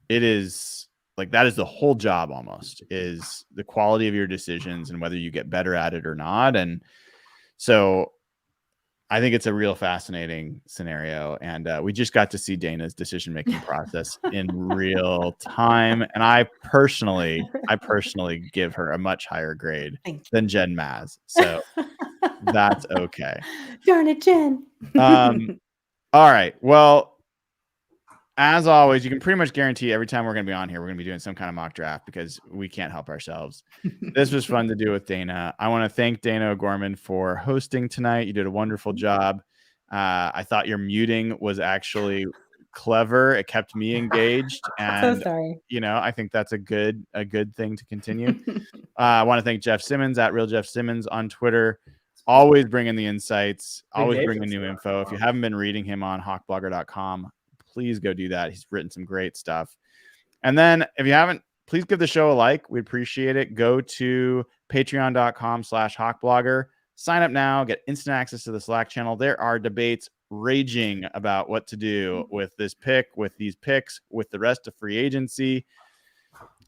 it is like that is the whole job almost, is the quality of your decisions and whether you get better at it or not. And so I think it's a real fascinating scenario. And we just got to see Dayna's decision-making process in real time. And I personally give her a much higher grade than Jen Maz. So that's okay. Darn it, Jen. All right. Well, as always, you can pretty much guarantee every time we're going to be on here, we're going to be doing some kind of mock draft because we can't help ourselves. This was fun to do with Dayna. I want to thank Dayna O'Gorman for hosting tonight. You did a wonderful job. I thought your muting was actually clever. It kept me engaged. And, So sorry. I think that's a good thing to continue. I want to thank Jeff Simmons at Real Jeff Simmons on Twitter. Always bringing the insights, always bringing new info. If you haven't been reading him on hawkblogger.com, please go do that. He's written some great stuff. And then if you haven't, please give the show a like. We appreciate it. Go to patreon.com/hawkblogger. Sign up now. Get instant access to the Slack channel. There are debates raging about what to do with this pick, with these picks, with the rest of free agency.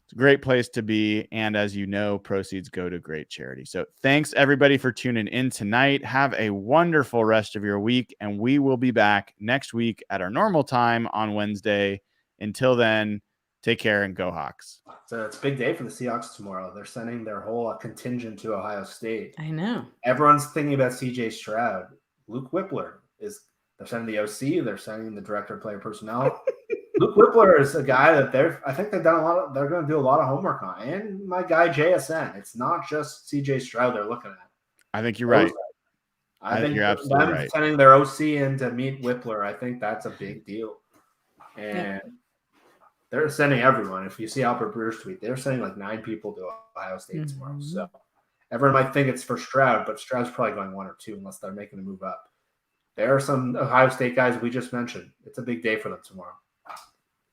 It's a great place to be. And as you know, proceeds go to great charity. So thanks everybody for tuning in tonight. Have a wonderful rest of your week. And we will be back next week at our normal time on Wednesday. Until then, take care and go Hawks. So it's a big day for the Seahawks tomorrow. They're sending their whole contingent to Ohio State. I know. Everyone's thinking about CJ Stroud. Luke Whippler they're sending the OC. They're sending the director of player personnel. Luke Whippler is a guy that they're going to do a lot of homework on. And my guy, JSN. It's not just CJ Stroud they're looking at. I think you're right. I think you're absolutely right. Sending their OC in to meet Whippler, I think that's a big deal. And they're sending everyone. If you see Albert Breer's tweet, they're sending like 9 people to Ohio State tomorrow. So everyone might think it's for Stroud, but Stroud's probably going 1 or 2 unless they're making a move up. There are some Ohio State guys we just mentioned. It's a big day for them tomorrow.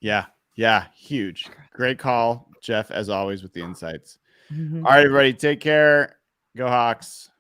Yeah, huge. Great call, Jeff, as always, with the insights. All right, everybody, take care. Go Hawks.